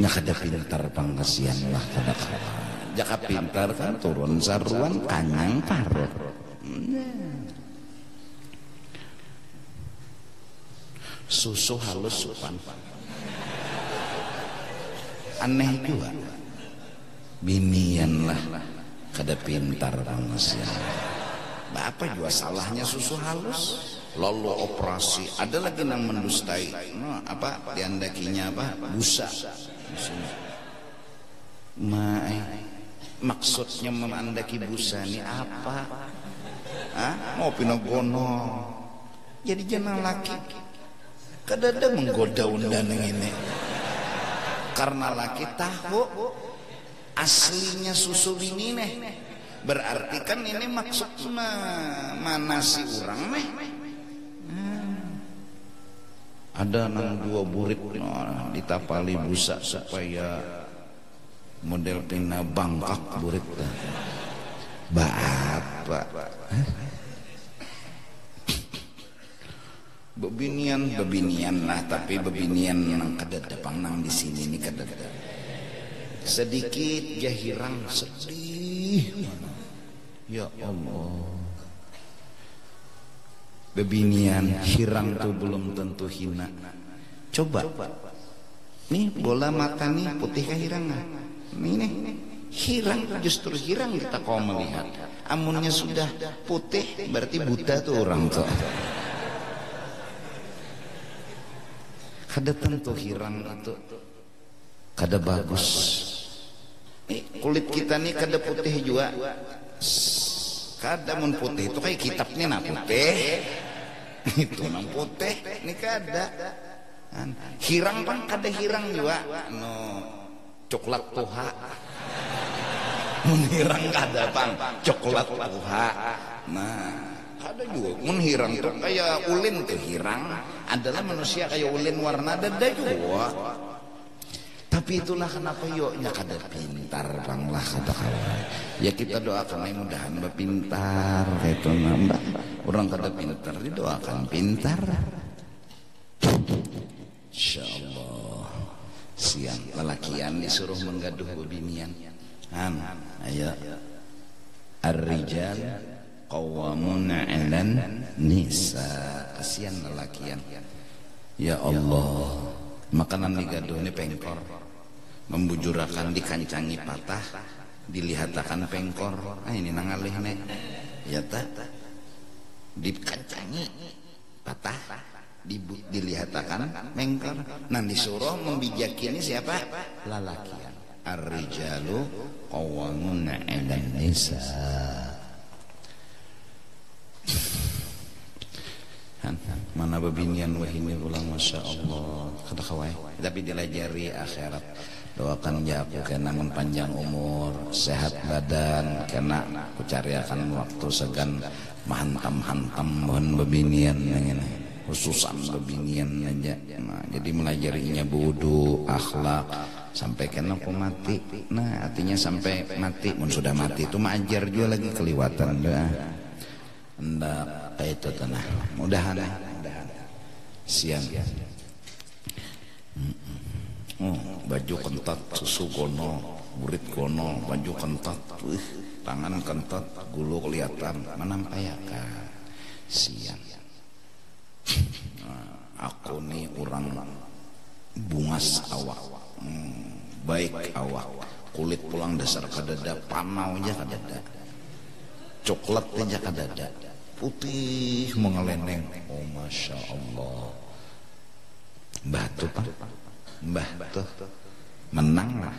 Nya kada pintar pangkasian lah kada kawa. Jaka pintar kan turun saruan kanyang parut. Susu halus supan aneh juga binian lah kada pintar manusia. Apa juga salahnya susu halus lalu operasi ada lagi yang mendustai apa diandakinya apa busa maksudnya memandaki busa ini apa? Mau pinogono jadi jangan laki kadada menggoda undang ini karena laki tahu aslinya susu ini nih berarti kan ini maksudnya mana si orang nih ada nang 2 burit ditapali busa supaya model pina Bangkok burit bapak bebinian lah, tapi bebinian nang kadada pangnang di sini nih kadada sedikit jahirang sedih ya Allah. Bebinian hirang tuh belum tentu hina. Coba nih bola mata nih putih kah hirang? Nih hirang, justru hirang kita kau melihat. Amunnya sudah putih berarti buta tuh orang tuh. Kada tentu hirang itu kada bagus. Kulit kita nih kada putih juga. Kada mun putih itu kayak kitabnya nah putih. Itu nang putih nih kada. Hirang pang kada hirang juga no coklat tuha. Mun hirang kada pang coklat tuha. Nah ada juga mun hirang tuh kayak ulin tuh hirang adalah manusia kayak ulin warna dada juga. Tapi itulah kenapa yuknya kada pintar bang lah kata kawan. Ya kita doakan mudahan pintar itu nambah. Orang kada pintar didoakan pintar. Insyaallah siang lelakian disuruh menggaduh bebinian. Ayo ar-rijal qawwamun 'alan nisa. Kasihan lelakian. Ya Allah, makanan digaduh ini pengkor. Membujurakan dikancangi patah, dilihatakan pengkor. Ini nangalih nek. Ya ta. Dikancangi patah, dilihatakan pengkor. Nah disuruh membijakini siapa? Lalakian. Ar-rijalu qawwamun 'alan nisa. Mana bebinian wahini ulang masya Allah kada kawai tapi dilajari akhirat. Doakan ya aku kena panjang umur, sehat badan, kena aku cariakan waktu segan menghantam-hantam mohon bebinian yang ini khususan bebinian aja. Nah, jadi melajarinya wudu, akhlak sampai kena aku mati. Nah artinya sampai mati, mun sudah mati itu mengajar juga lagi keliwatan doa. Hendak kayak itu tanah. Mudahan siang. Baju kentat, susu kono, burit kono, baju kentat, tangan kentat, gulu kelihatan, menampayakan siang. Aku nih orang bungas awak, baik awak, kulit pulang dasar kadada, panau aja kadada, coklat aja kadada, putih mengeleneng. Oh masya Allah, batu pak. Mbah tuh menang lah,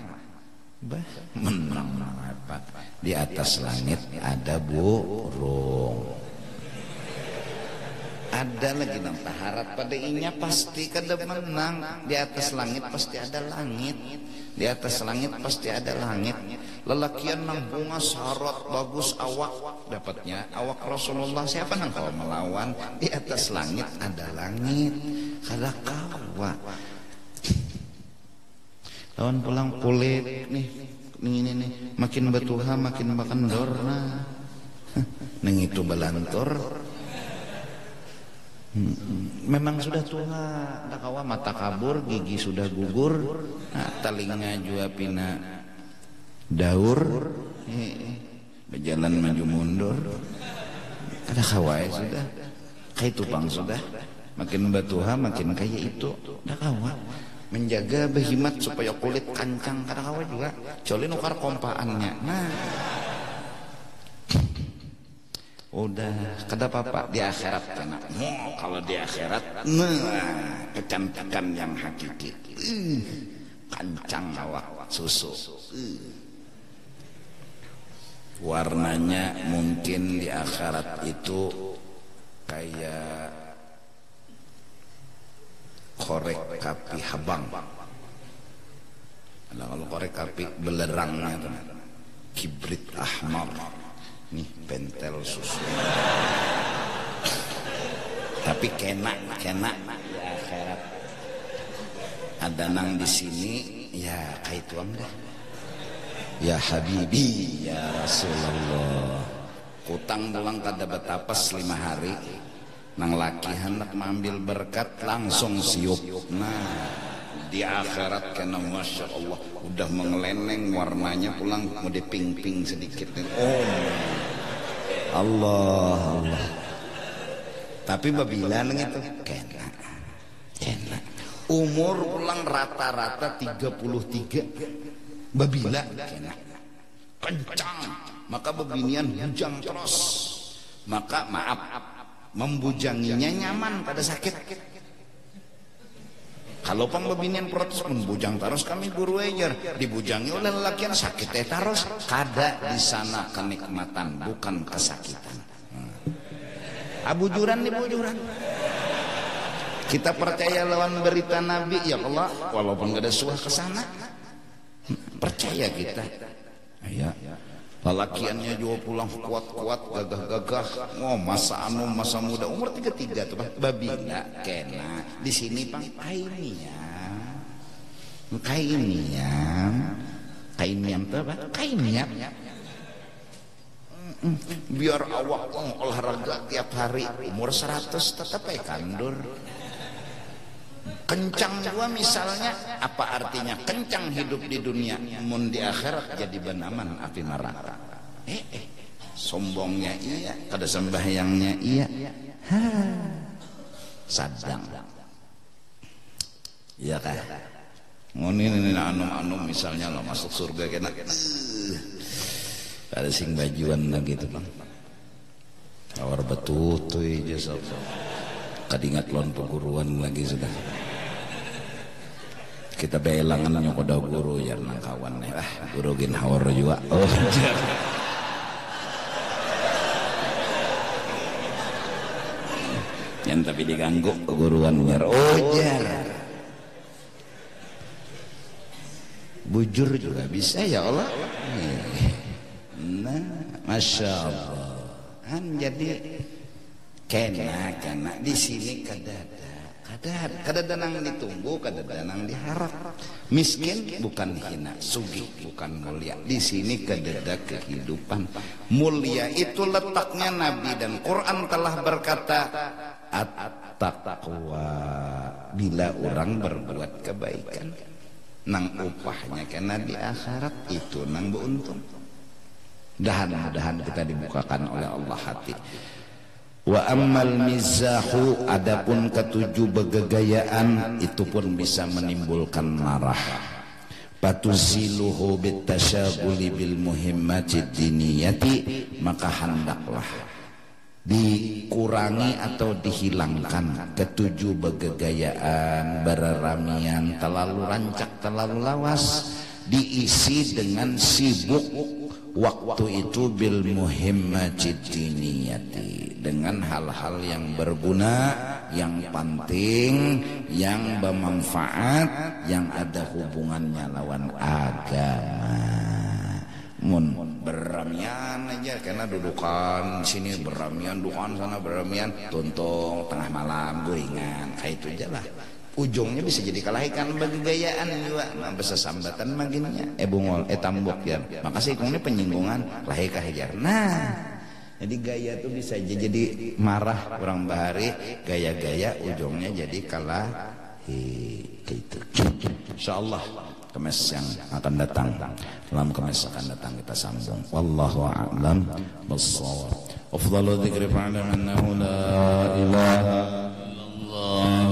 Mbah menang apa? Di atas langit ada burung, ada lagi nang taharat pada inya pasti kada menang. Di atas langit pasti ada langit, di atas langit pasti ada langit. Lelakian nang bunga sarot bagus awak dapatnya awak Rasulullah. Siapa nang kau melawan? Di atas langit ada langit, kada kawa. Lawan pulang kulit nih nih makin batuha makin bakendor nah neng itu balantor memang sudah tua tak kawa mata kabur gigi sudah gugur nah, telinga juga pina daur berjalan maju mundur ada kawai sudah kayak tupang sudah makin batuha makin kayak itu tak kawa. Menjaga behimat supaya kulit kancang kada kawa juga joli nukar kompaannya. Nah udah kada apa-apa di akhirat kena. Kalau di akhirat nah kecantikan yang hakiki kancang awak susu warnanya mungkin di akhirat itu kayak korek kapi habang. Nah, kalau korek kapi belerangnya kibrit ahmar nih pentel susu. Tapi kena di akhirat ada nang di sini ya kayak tuang deh. Ya Habibi ya Rasulullah. Utang pulang kada betapas 5 hari. Nang laki hendak mengambil berkat langsung siup. Nah di akhirat kena Masya Allah udah mengeleneng warnanya pulang mau diping-ping sedikit. Oh Allah Allah. Tapi babila itu kena umur pulang rata-rata 33 babila kena kencang maka bebinian bujang terus maka maaf membujanginya nyaman pada sakit. Kalau pang bebinian protes pun bujang terus kami guru ejar dibujangi oleh lelaki yang sakit terus kada di sana kenikmatan bukan kesakitan. Abujuran di bujuran. Kita percaya lawan berita Nabi ya Allah walaupun gak ada suah ke sana. Percaya kita. Ya. Lelakiannya juga pulang kuat-kuat gagah-gagah. Oh masa muda umur 33 tuh babila kena. Di sini pang kainian tuh apa? Kainian. Biar awak olahraga tiap hari umur 100 tetap kandur. Kencang juga misalnya apa artinya kencang hidup di dunia mun di akhirat jadi benaman api neraka. Sombongnya iya kada sembahyangnya iya sadang iya kan ngoni anu misalnya lah masuk surga kena ada sing bajuan lagi gitu bang tawar betutuy aja sob kadingat lon peguruan lagi sudah kita belangan nyokoda guru ya nang kawan guru gin hawar juga oh yang tapi diganggu peguruan nyer oh jar bujur juga bisa ya Allah. Nah Masya Allah kan jadi kena di sini kada nang ditunggu kada nang diharap. Miskin bukan hina, sugih bukan mulia. Di sini kada kehidupan. Mulia itu letaknya Nabi dan Quran telah berkata at-taqwa bila orang berbuat kebaikan nang upahnya kena di akhirat itu nang beruntung. Mudah-mudahan kita dibukakan oleh Allah hati. Wa ammal mizahu adapun ketujuh begegayaan itu pun bisa menimbulkan marah. Patuziluhu bitasyabuli bil muhimmatid diniyati maka hendaklah dikurangi atau dihilangkan ketujuh begegayaan bereramian terlalu rancak terlalu lawas diisi dengan sibuk waktu itu bil muhimmatid diniyati dengan hal-hal yang berguna, yang penting, yang bermanfaat, yang ada hubungannya lawan agama. Mun beramian aja karena dudukan sini beramian, dudukan sana beramian, tuntung tengah malam goingan, kayak itu aja lah. Ujungnya bisa jadi kelahikan bagi gayaan juga, bisa sambatan maginnya. Bungol, tambok ya. Makasih kong ini penyinggungan, lahir kahajar. Nah, jadi gaya itu bisa jadi marah orang bahari, gaya-gaya ujungnya jadi kalah. Gitu. Insyaallah kemes yang akan datang, dalam kemes akan datang kita sambung. Wallahu a'lam bissawab. Afdhalu dzikri fa'lam annahu la ilaha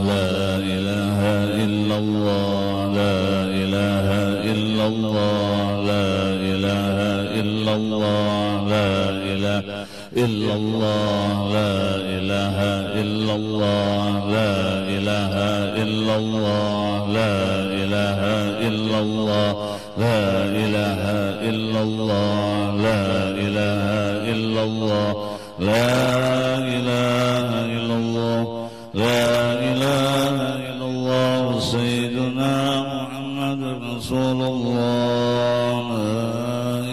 لا إله إلا الله لا إله إلا الله لا إله إلا الله لا إله إلا الله لا إله إلا الله لا إله إلا الله لا إله إلا الله لا إله إلا الله لا إله إلا الله لا إله إلا الله لا إله إلا الله سيدنا محمد رسول الله لا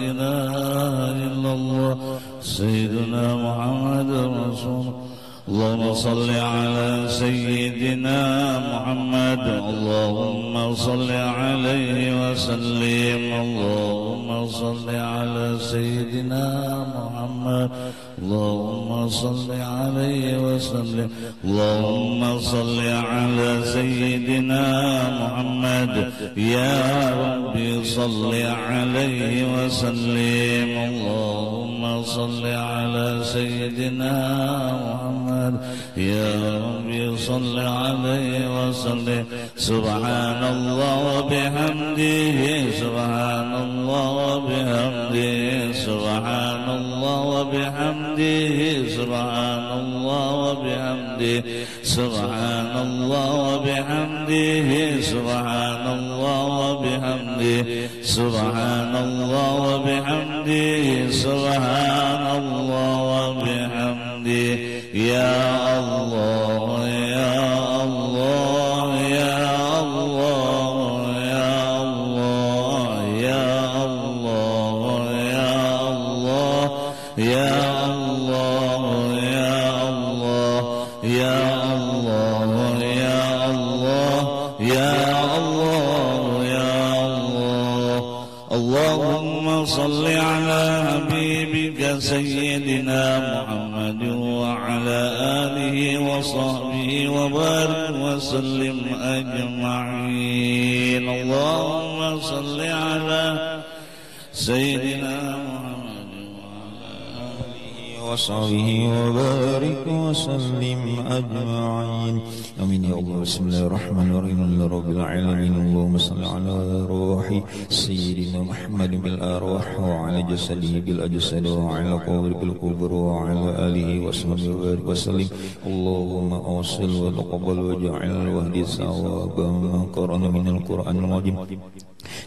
إله إلا الله سيدنا محمد رسول الله اللهم صل على سيدنا محمد اللهم صل عليه وسلم اللهم صل على سيدنا محمد اللهم صل عليه وسلم اللهم صل على سيدنا محمد يا ربي صل عليه وسلم اللهم صل على سيدنا محمد يا ربي صل عليه وسلم سبحان الله وبحمده سبحان الله وبحمده سبحان الله وبحمده سبحان الله وبحمده سبحان الله وبحمده سبحان الله وبحمده سبحان الله وبحمده سبحان الله وبحمده يا الله يا الله يا الله يا الله يا الله يا الله يا الله يا الله يا الله يا الله يا الله يا الله اللهم صل على حبيبك سيدنا محمد وعلى آله وصحبه وبارك وسلم أجمعين اللهم صل على سيدنا محمد وعلى آله وصحبه وبارك وسلم أجمعين آمين يا الله بسم الله الرحمن الرحيم رب العالمين اللهم صل على روح سيدنا محمد بالأرواح وعلى جسده بالأجساد وعلى قبر بالقبور وعلى آله وصحبه وبارك وسلم اللهم أوصل وتقبل واجعل وهدي ثوابا ما قرأنا من القرآن العظيم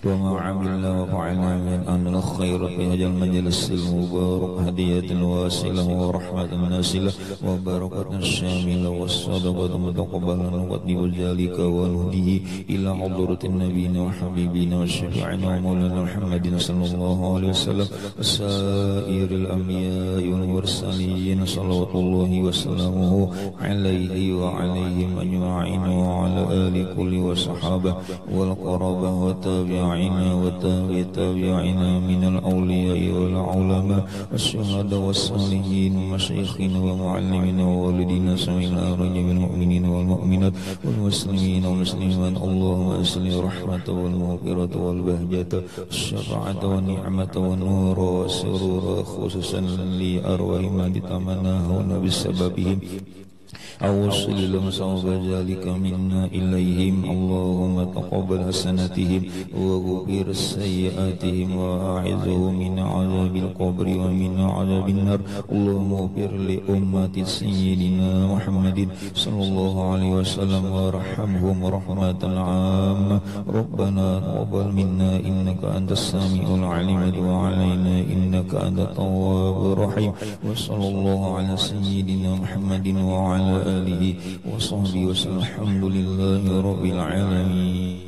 وما عملنا وفعلنا من أمر الخير في هذا المجلس المبارك هدية واسلة ورحمة ناسلة وبركة شاملة والصدقة متقبلة نقدم ذلك ونهديه إلى حضرة النبينا وحبيبنا وشفيعنا ومولانا محمد صلى الله عليه وسلم وسائر الأنبياء والمرسلين صلوات الله وسلامه عليه وعليهم أجمعين وعلى آل كل وصحابه والقرابة والتابعين والتابعين من الأولياء والعلماء والشهداء والصالحين ومشايخنا ومعلمينا ووالدينا سمعنا رجب المؤمنين والمؤمنات والمسلمين والمسلمات اللهم أسل الرحمة والمغفرة والبهجة والشفاعة والنعمة والنور والسرور خصوصا لأرواح من تمناه بسببهم أوصل لهم صواب ذلك منا إليهم اللهم تقبل حسناتهم وغفر سيئاتهم وأعذهم من عذاب القبر ومن عذاب النار اللهم اغفر لأمة سيدنا محمد صلى الله عليه وسلم وارحمهم رحمة عامة ربنا تقبل منا إنك أنت السميع العليم وعلينا إنك أنت التواب الرحيم وصلى الله على سيدنا محمد وعلى آله وصحبه وسلم الحمد لله رب العالمين.